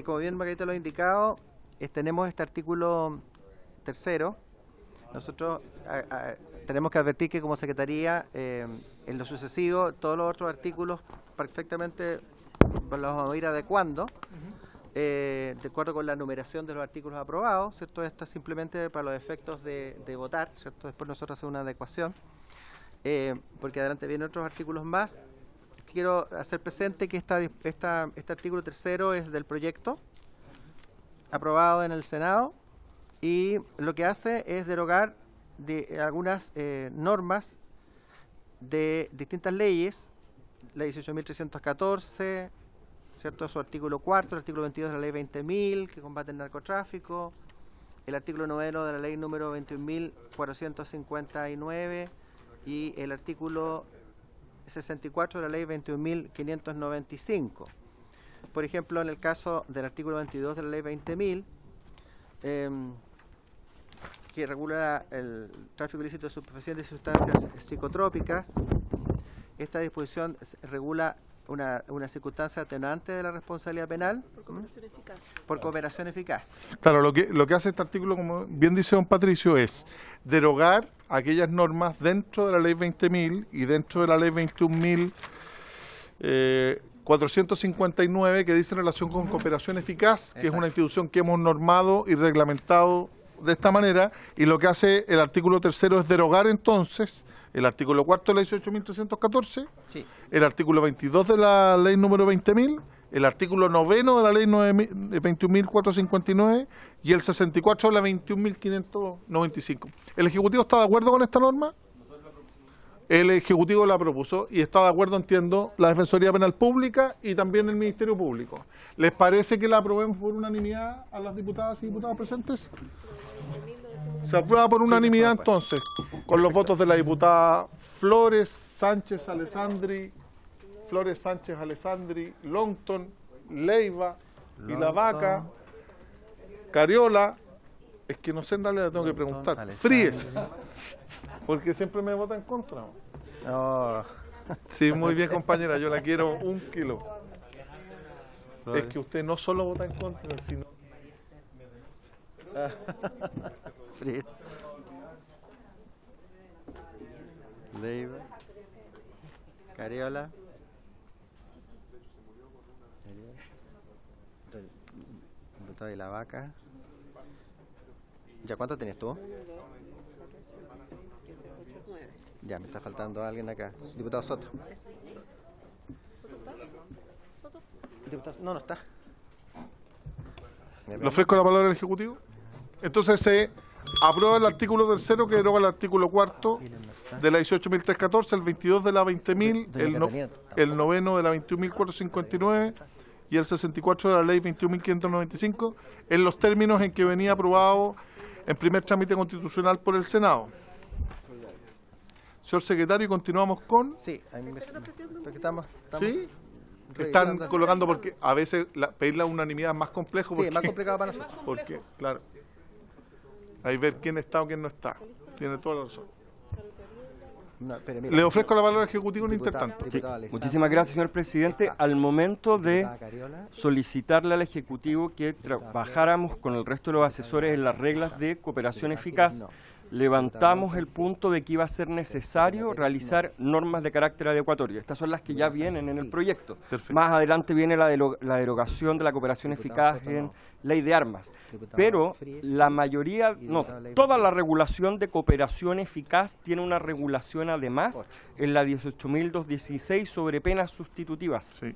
como bien Margarita lo ha indicado, tenemos este artículo 3º. Nosotros tenemos que advertir que como Secretaría, en lo sucesivo, todos los otros artículos perfectamente los vamos a ir adecuando, de acuerdo con la numeración de los artículos aprobados, ¿cierto? Esto es simplemente para los efectos de votar, ¿cierto? Después nosotros hacemos una adecuación, porque adelante vienen otros artículos más. Quiero hacer presente que este artículo 3º es del proyecto aprobado en el Senado y lo que hace es derogar algunas normas de distintas leyes, la 18.314, ¿cierto? Su artículo 4, el artículo 22 de la ley 20.000 que combate el narcotráfico, el artículo 9 de la ley número 21.459 y el artículo 64 de la ley 21.595. Por ejemplo, en el caso del artículo 22 de la ley 20.000, que regula el tráfico ilícito de estupefacientes y sustancias psicotrópicas, esta disposición regula una circunstancia atenuante de la responsabilidad penal por cooperación eficaz. Claro, lo que hace este artículo, como bien dice don Patricio, es derogar aquellas normas dentro de la ley 20.000 y dentro de la ley 21.459 que dice en relación con cooperación eficaz, que es una institución que hemos normado y reglamentado de esta manera, y lo que hace el artículo 3º es derogar entonces el artículo 4 de la 18.314, sí, el artículo 22 de la ley número 20.000, el artículo 9 de la ley 21.459 y el 64 de la 21.595. ¿El Ejecutivo está de acuerdo con esta norma? El Ejecutivo la propuso y está de acuerdo, entiendo, la Defensoría Penal Pública y también el Ministerio Público. ¿Les parece que la aprobemos por unanimidad a las diputadas y diputados presentes? Se aprueba por unanimidad entonces, con los votos de la diputada Flores, Sánchez, Alessandri, Longton, Leiva, Vilavaca, Cariola, es que no sé en realidad, tengo que preguntar, Fríes, porque siempre me vota en contra. Oh. Sí, muy bien compañera, yo la quiero 1 kilo. Es que usted no solo vota en contra, sino... Fríes. Leiva. Cariola. Diputado de la Vaca. ¿Ya cuánto tenés tú? Ya, me está faltando alguien acá. Diputado Soto. No, no está. ¿Le ofrezco la palabra al Ejecutivo? Entonces se aprueba el artículo 3º que deroga el artículo 4º de la 18.314, el 22 de la 20.000, el 9º de la 21.459 y el 64 de la ley 21.595 en los términos en que venía aprobado en primer trámite constitucional por el Senado. Señor secretario, continuamos con... Sí, estamos ¿sí? Están colocando porque a veces pedir la unanimidad es más complejo. Sí, es más complicado para nosotros. Porque, claro, hay ver quién está o quién no está. Tiene toda la razón. No, le ofrezco la palabra al Ejecutivo en intertanto. Sí. Muchísimas gracias, señor presidente. Al momento de solicitarle al Ejecutivo que trabajáramos con el resto de los asesores en las reglas de cooperación eficaz, levantamos el punto de que iba a ser necesario realizar normas de carácter adecuatorio. Estas son las que ya vienen en el proyecto. Más adelante viene la derogación de la cooperación eficaz en ley de armas. Pero la mayoría, no, toda la regulación de cooperación eficaz tiene una regulación además en la 18.216 sobre penas sustitutivas. Sí.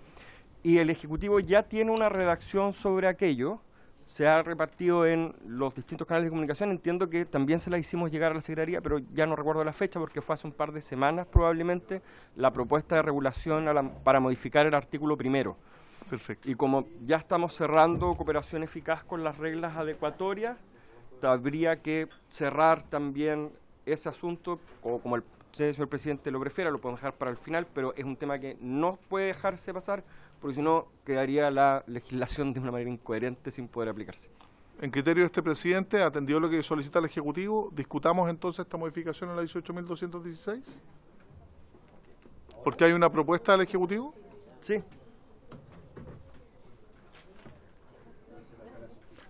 Y el Ejecutivo ya tiene una redacción sobre aquello. Se ha repartido en los distintos canales de comunicación. Entiendo que también se la hicimos llegar a la Secretaría, pero ya no recuerdo la fecha porque fue hace un par de semanas probablemente la propuesta de regulación para modificar el artículo 1º. Perfecto. Y como ya estamos cerrando cooperación eficaz con las reglas adecuatorias, habría que cerrar también ese asunto, o como el señor presidente lo prefiera, lo podemos dejar para el final, pero es un tema que no puede dejarse pasar, porque si no quedaría la legislación de una manera incoherente sin poder aplicarse. En criterio de este presidente, atendido lo que solicita el Ejecutivo, discutamos entonces esta modificación en la 18.216. ¿Porque hay una propuesta del Ejecutivo? Sí.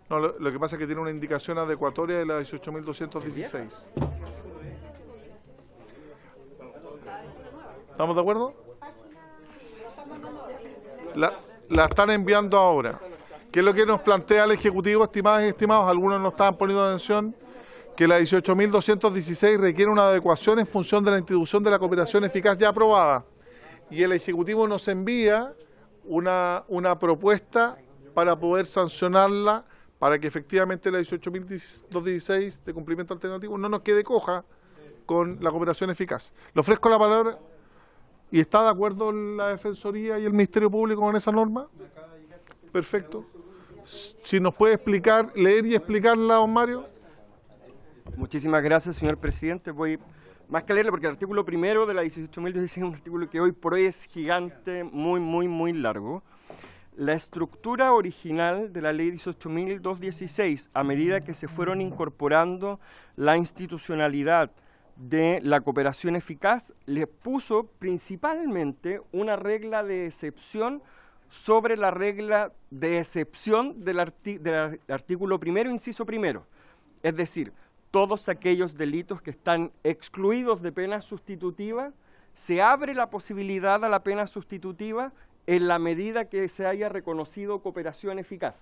No, lo que pasa es que tiene una indicación adecuatoria de la 18.216. ¿Estamos de acuerdo? La están enviando ahora. ¿Qué es lo que nos plantea el Ejecutivo, estimadas y estimados? Algunos no estaban poniendo atención, que la 18.216 requiere una adecuación en función de la institución de la cooperación eficaz ya aprobada. Y el Ejecutivo nos envía una propuesta para poder sancionarla, para que efectivamente la 18.216 de cumplimiento alternativo no nos quede coja con la cooperación eficaz. Le ofrezco la palabra. ¿Y está de acuerdo la Defensoría y el Ministerio Público con esa norma? Perfecto. Si nos puede explicar, leer y explicarla, don Mario. Muchísimas gracias, señor presidente. Voy más que leerle porque el artículo 1º de la 18.216 es un artículo que hoy por hoy es gigante, muy largo. La estructura original de la ley 18.216, a medida que se fueron incorporando la institucionalidad de la cooperación eficaz, le puso principalmente una regla de excepción sobre la regla de excepción del artículo 1º, inciso 1º. Es decir, todos aquellos delitos que están excluidos de pena sustitutiva, se abre la posibilidad a la pena sustitutiva en la medida que se haya reconocido cooperación eficaz.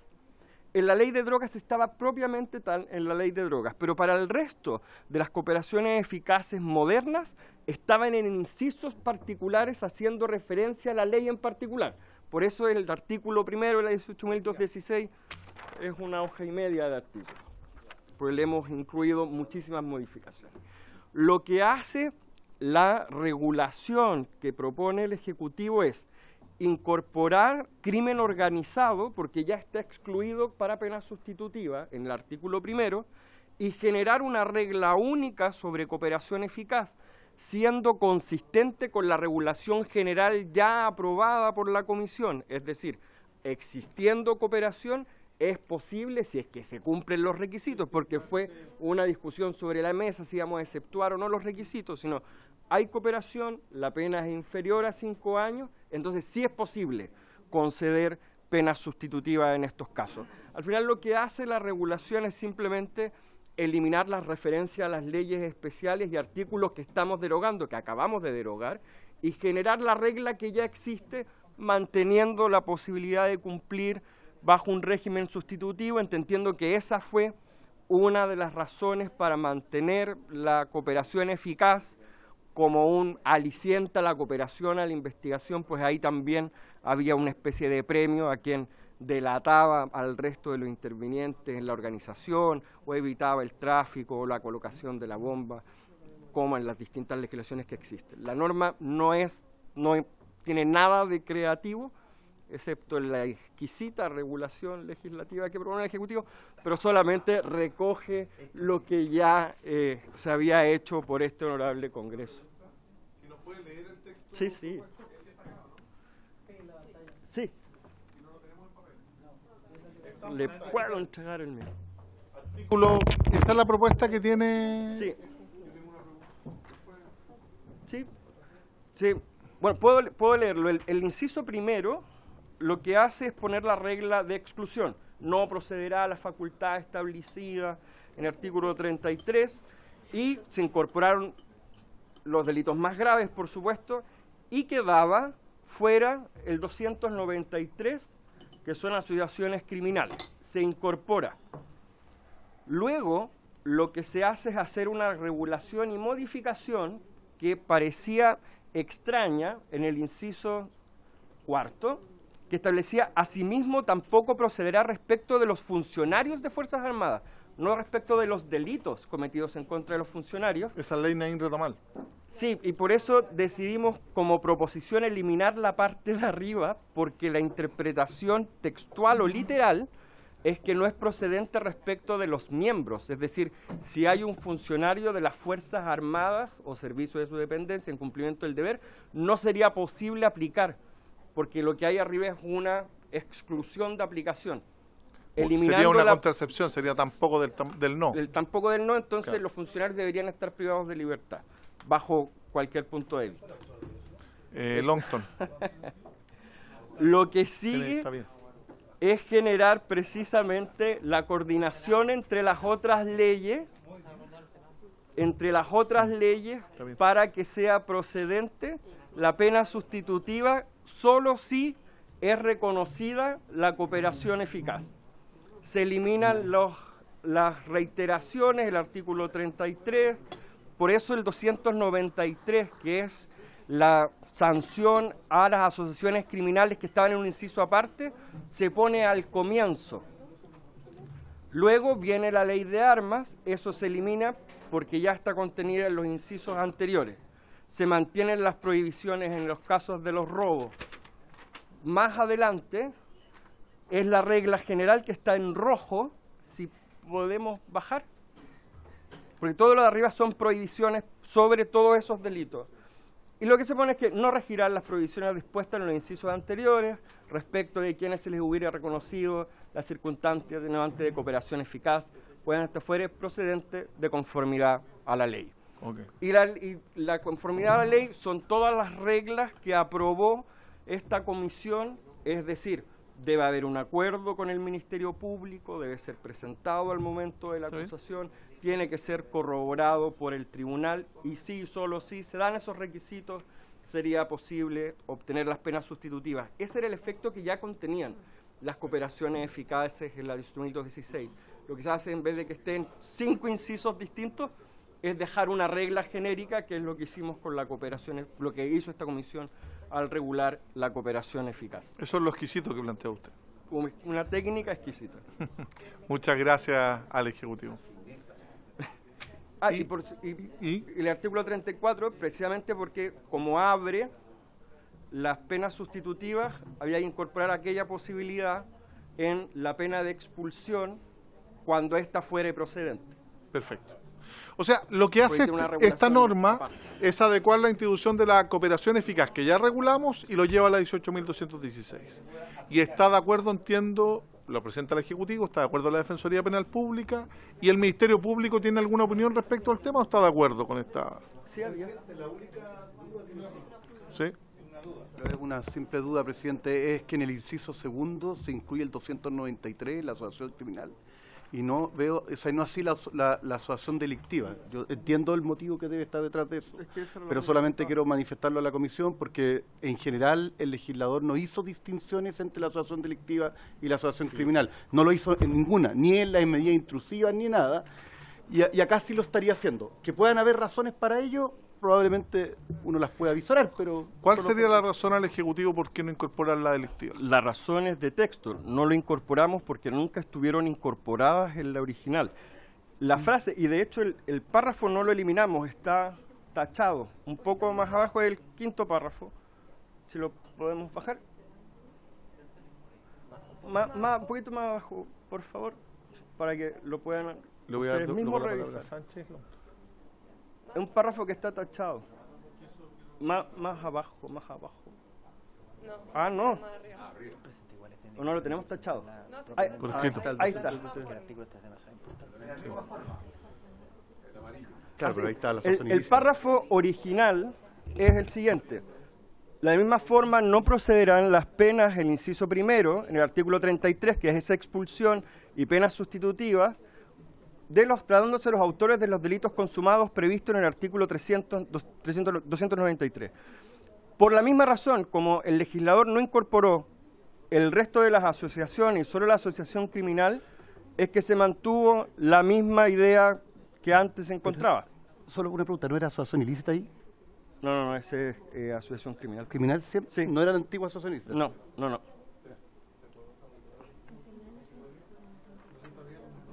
En la ley de drogas estaba propiamente tal en la ley de drogas, pero para el resto de las cooperaciones eficaces modernas estaban en incisos particulares haciendo referencia a la ley en particular. Por eso el artículo 1º de la 18.216 es una hoja y media de artículos, porque le hemos incluido muchísimas modificaciones. Lo que hace la regulación que propone el Ejecutivo es incorporar crimen organizado, porque ya está excluido para pena sustitutiva en el artículo 1, y generar una regla única sobre cooperación eficaz, siendo consistente con la regulación general ya aprobada por la Comisión. Es decir, existiendo cooperación, es posible, si es que se cumplen los requisitos, porque fue una discusión sobre la mesa si íbamos a exceptuar o no los requisitos, sino hay cooperación, la pena es inferior a 5 años, entonces sí es posible conceder penas sustitutivas en estos casos. Al final lo que hace la regulación es simplemente eliminar las referencias a las leyes especiales y artículos que estamos derogando, que acabamos de derogar, y generar la regla que ya existe, manteniendo la posibilidad de cumplir bajo un régimen sustitutivo, entendiendo que esa fue una de las razones para mantener la cooperación eficaz como un aliciente a la cooperación, a la investigación, pues ahí también había una especie de premio a quien delataba al resto de los intervinientes en la organización o evitaba el tráfico o la colocación de la bomba, como en las distintas legislaciones que existen. La norma no tiene nada de creativo, excepto en la exquisita regulación legislativa que propone el Ejecutivo, pero solamente recoge lo que ya se había hecho por este honorable Congreso. ¿Si nos puede leer el texto? Sí, sí. Sí. Le puedo entregar el mío. ¿Esa es la propuesta que tiene? Sí. Sí. Sí. Bueno, puedo leerlo. El inciso primero lo que hace es poner la regla de exclusión. No procederá a la facultad establecida en el artículo 33 y se incorporaron los delitos más graves, por supuesto, y quedaba fuera el 293, que son asociaciones criminales. Se incorpora. Luego, lo que se hace es hacer una regulación y modificación que parecía extraña en el inciso cuarto, que establecía: asimismo tampoco procederá respecto de los funcionarios de Fuerzas Armadas, no respecto de los delitos cometidos en contra de los funcionarios. Esa ley Naín Retamal. Sí, y por eso decidimos como proposición eliminar la parte de arriba, porque la interpretación textual o literal es que no es procedente respecto de los miembros, es decir, si hay un funcionario de las Fuerzas Armadas o servicio de su dependencia en cumplimiento del deber, no sería posible aplicar, porque lo que hay arriba es una exclusión de aplicación. Sería una contracepción, sería tampoco del no. El tampoco del no, entonces claro, los funcionarios deberían estar privados de libertad, bajo cualquier punto de vista. Longton. Lo que sigue es generar precisamente la coordinación entre las otras leyes, para que sea procedente la pena sustitutiva solo si es reconocida la cooperación eficaz. Se eliminan las reiteraciones, el artículo 33, por eso el 293, que es la sanción a las asociaciones criminales que estaban en un inciso aparte, se pone al comienzo. Luego viene la ley de armas, eso se elimina porque ya está contenida en los incisos anteriores. Se mantienen las prohibiciones en los casos de los robos. Más adelante es la regla general que está en rojo, si podemos bajar, porque todo lo de arriba son prohibiciones sobre todos esos delitos. Y lo que se pone es que no regirán las prohibiciones dispuestas en los incisos anteriores respecto de quienes se les hubiera reconocido las circunstancias atenuantes de cooperación eficaz, pueden estar fuera procedente de conformidad a la ley. Okay. Y la conformidad a la ley son todas las reglas que aprobó esta comisión, es decir, debe haber un acuerdo con el Ministerio Público, debe ser presentado al momento de la acusación, tiene que ser corroborado por el tribunal y sí, solo si se dan esos requisitos sería posible obtener las penas sustitutivas. Ese era el efecto que ya contenían las cooperaciones eficaces en la 216. Lo que se hace, en vez de que estén 5 incisos distintos, es dejar una regla genérica, que es lo que hicimos con la cooperación, lo que hizo esta comisión al regular la cooperación eficaz. Eso es lo exquisito que plantea usted. Una técnica exquisita. Muchas gracias al Ejecutivo. Y el artículo 34, precisamente porque como abre las penas sustitutivas, había que incorporar aquella posibilidad en la pena de expulsión cuando ésta fuere procedente. Perfecto. O sea, lo que hace esta norma es adecuar la institución de la cooperación eficaz, que ya regulamos, y lo lleva a la 18.216. Y está de acuerdo, entiendo, lo presenta el Ejecutivo, está de acuerdo la Defensoría Penal Pública, y el Ministerio Público tiene alguna opinión respecto al tema, ¿o está de acuerdo con esta? Sí, había. Sí. Pero es una simple duda, presidente, es que en el inciso segundo se incluye el 293, la asociación criminal, y no veo, o sea, no así la asociación delictiva. Yo entiendo el motivo que debe estar detrás de eso, pero solamente quiero manifestarlo a la comisión porque en general el legislador no hizo distinciones entre la asociación delictiva y la asociación criminal. No lo hizo en ninguna, ni en las medidas intrusivas ni nada, y acá sí lo estaría haciendo. Que puedan haber razones para ello, probablemente uno las puede avisorar, pero... ¿Cuál sería la razón al Ejecutivo por qué no incorporar la delictiva? La razón es de texto, no lo incorporamos porque nunca estuvieron incorporadas en la original. La frase, y de hecho el párrafo no lo eliminamos, está tachado, un poco más abajo del quinto párrafo, si lo podemos bajar. Un poquito más abajo, por favor, para que lo puedan... Le voy a dar la palabra a Sánchez. Es un párrafo que está tachado. Más abajo, más abajo. No. Ah, no. ¿O no lo tenemos tachado? Ahí está. Claro, pero ahí está la el párrafo original es el siguiente. De la misma forma, no procederán las penas, el inciso primero, en el artículo 33, que es esa expulsión y penas sustitutivas, tratándose los autores de los delitos consumados previstos en el artículo 293. Por la misma razón, como el legislador no incorporó el resto de las asociaciones y solo la asociación criminal, es que se mantuvo la misma idea que antes se encontraba. Solo una pregunta, ¿no era asociación ilícita ahí? No, ese es asociación criminal. ¿Criminal siempre? Sí. ¿No era la antigua asociación ilícita? No.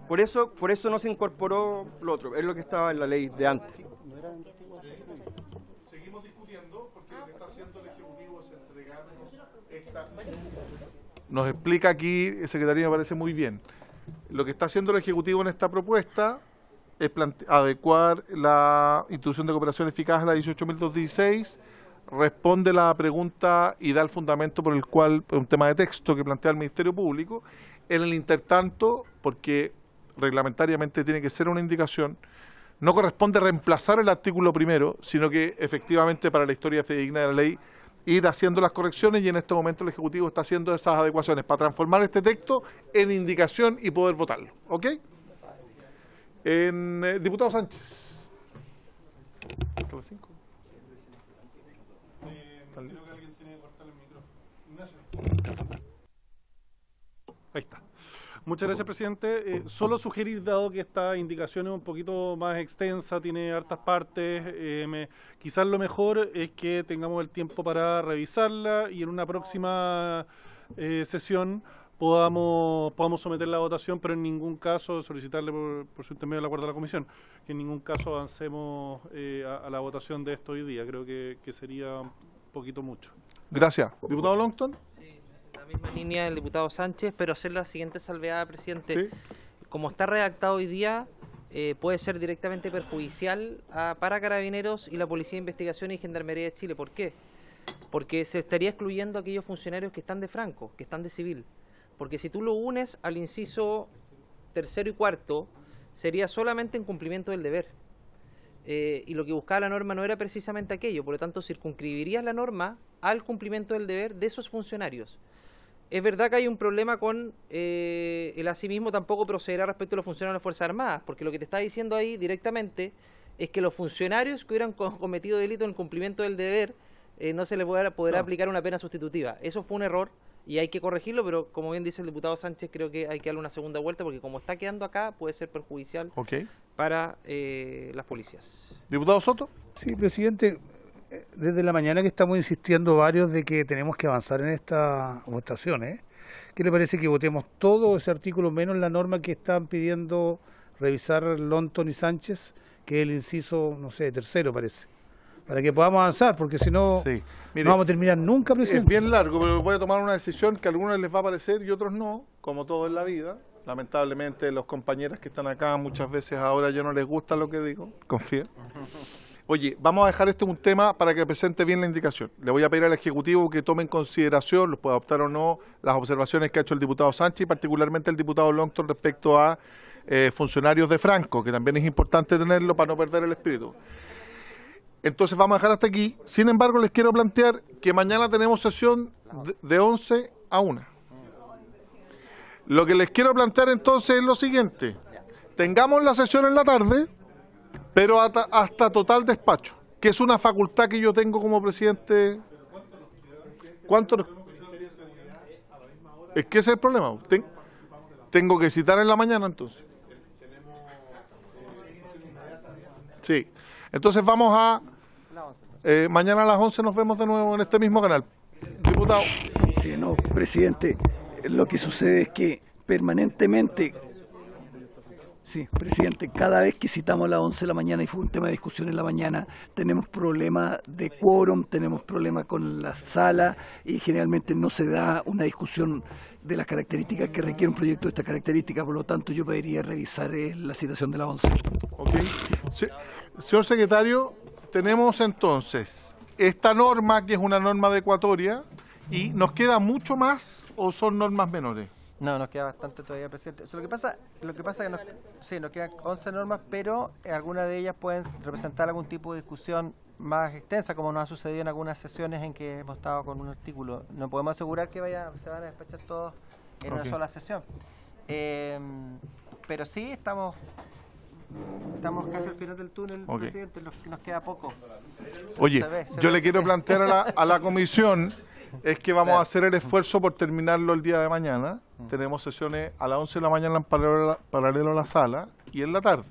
Por eso no se incorporó lo otro, es lo que estaba en la ley de antes. Seguimos discutiendo porque lo que está haciendo el Ejecutivo es entregarnos esta... Nos explica aquí, el secretario, me parece muy bien. Lo que está haciendo el Ejecutivo en esta propuesta es adecuar la institución de cooperación eficaz a la 18.216, responde la pregunta y da el fundamento por el cual, por un tema de texto que plantea el Ministerio Público. En el intertanto, porque reglamentariamente tiene que ser una indicación, no corresponde reemplazar el artículo primero, sino que efectivamente para la historia fidedigna de la ley ir haciendo las correcciones, y en este momento el Ejecutivo está haciendo esas adecuaciones para transformar este texto en indicación y poder votarlo. ¿Ok? Diputado Sánchez. ¿Hasta las 5? Creo que alguien tiene que cortar el micrófono. Ignacio. Ahí está. Muchas gracias, presidente. Solo sugerir, dado que esta indicación es un poquito más extensa, tiene hartas partes, quizás lo mejor es que tengamos el tiempo para revisarla y en una próxima sesión podamos someterla a votación, pero en ningún caso solicitarle por su intermedio el acuerdo de la comisión, que en ningún caso avancemos a la votación de esto hoy día. Creo que sería un poquito mucho. Gracias. Diputado Longton. Misma línea del diputado Sánchez, pero hacer la siguiente salvedad, presidente. Sí. Como está redactado hoy día, puede ser directamente perjudicial para Carabineros y la Policía de Investigación y Gendarmería de Chile. ¿Por qué? Porque se estaría excluyendo a aquellos funcionarios que están de franco, que están de civil. Porque si tú lo unes al inciso tercero y cuarto, sería solamente en cumplimiento del deber. Y lo que buscaba la norma no era precisamente aquello, por lo tanto circunscribirías la norma al cumplimiento del deber de esos funcionarios. Es verdad que hay un problema con el asimismo tampoco procederá respecto a los funcionarios de las Fuerzas Armadas, porque lo que te está diciendo ahí directamente es que los funcionarios que hubieran cometido delito en el cumplimiento del deber no se les podrá aplicar una pena sustitutiva. Eso fue un error y hay que corregirlo, pero como bien dice el diputado Sánchez, creo que hay que darle una segunda vuelta, porque como está quedando acá puede ser perjudicial para las policías. Diputado Soto. Sí, presidente. Desde la mañana que estamos insistiendo varios de que tenemos que avanzar en esta votación, ¿Qué le parece que votemos todo ese artículo menos la norma que están pidiendo revisar Lonton y Sánchez, que es el inciso, no sé, tercero parece, para que podamos avanzar, porque si no, Sí. Mire, no vamos a terminar nunca, presidente. es bien largo, pero voy a tomar una decisión que a algunos les va a parecer y otros no, como todo en la vida. Lamentablemente los compañeros que están acá muchas veces ahora ya no les gusta lo que digo, confío. Oye, vamos a dejar un tema para que presente bien la indicación. Le voy a pedir al Ejecutivo que tome en consideración, los puede adoptar o no, las observaciones que ha hecho el diputado Sánchez y particularmente el diputado Longton respecto a funcionarios de Franco, que también es importante tenerlo para no perder el espíritu. Entonces vamos a dejar hasta aquí. Sin embargo, les quiero plantear que mañana tenemos sesión de 11 a 1. Lo que les quiero plantear entonces es lo siguiente. Tengamos la sesión en la tarde, pero hasta total despacho, que es una facultad que yo tengo como presidente. ¿Cuánto? Es que ese es el problema. Tengo que citar en la mañana entonces. Sí. Entonces vamos a... mañana a las 11 nos vemos de nuevo en este mismo canal. Diputado. Sí, no, presidente, lo que sucede es que permanentemente... Sí, presidente, cada vez que citamos a las 11 de la mañana y fue un tema de discusión en la mañana, tenemos problemas de quórum, tenemos problemas con la sala y generalmente no se da una discusión de las características que requiere un proyecto de esta característica, por lo tanto yo pediría revisar la citación de las 11. Ok. Señor secretario, tenemos entonces esta norma que es una norma adecuatoria y ¿nos queda mucho más o son normas menores? No, nos queda bastante todavía, presidente. O sea, lo que pasa es que nos quedan 11 normas, pero algunas de ellas pueden representar algún tipo de discusión más extensa, como nos ha sucedido en algunas sesiones en que hemos estado con un artículo. No podemos asegurar que se van a despachar todos en una sola sesión. Pero sí estamos casi al final del túnel, presidente, nos queda poco. Oye, yo le quiero plantear a la comisión es que vamos a hacer el esfuerzo por terminarlo el día de mañana. Tenemos sesiones a las 11 de la mañana en paralelo a la sala y en la tarde.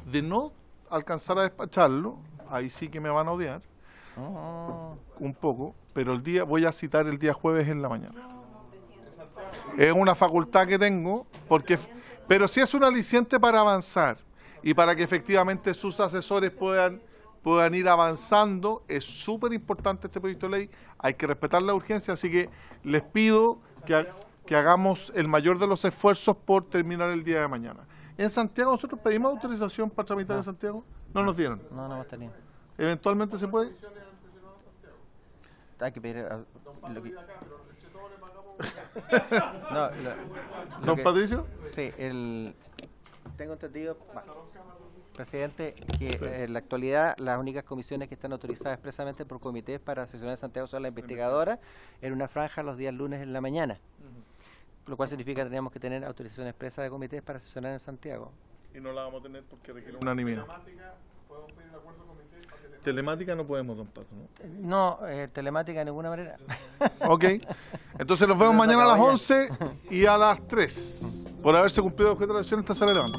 De no alcanzar a despacharlo, ahí sí que me van a odiar un poco, pero voy a citar el día jueves en la mañana. Es una facultad que tengo, pero sí es un aliciente para avanzar y para que efectivamente sus asesores puedan ir avanzando. Es súper importante este proyecto de ley, hay que respetar la urgencia, así que les pido que hagamos el mayor de los esfuerzos por terminar el día de mañana. En Santiago nosotros pedimos autorización para tramitar en Santiago, no nos dieron. No hemos tenido. ¿Eventualmente se puede? Hay que pedir... ¿Don Patricio? Sí, tengo entendido... Presidente, que en la actualidad las únicas comisiones que están autorizadas expresamente por comités para sesionar en Santiago son la investigadora en una franja los días lunes en la mañana, lo cual significa que teníamos que tener autorización expresa de comités para sesionar en Santiago. Y no la vamos a tener porque requiere unanimidad. Telemática no podemos, don Pato, ¿no? No, telemática de ninguna manera. Ok, entonces nos vemos mañana a las 11 y a las 3. Por haberse cumplido el objeto de la sesión, esta sala levanta.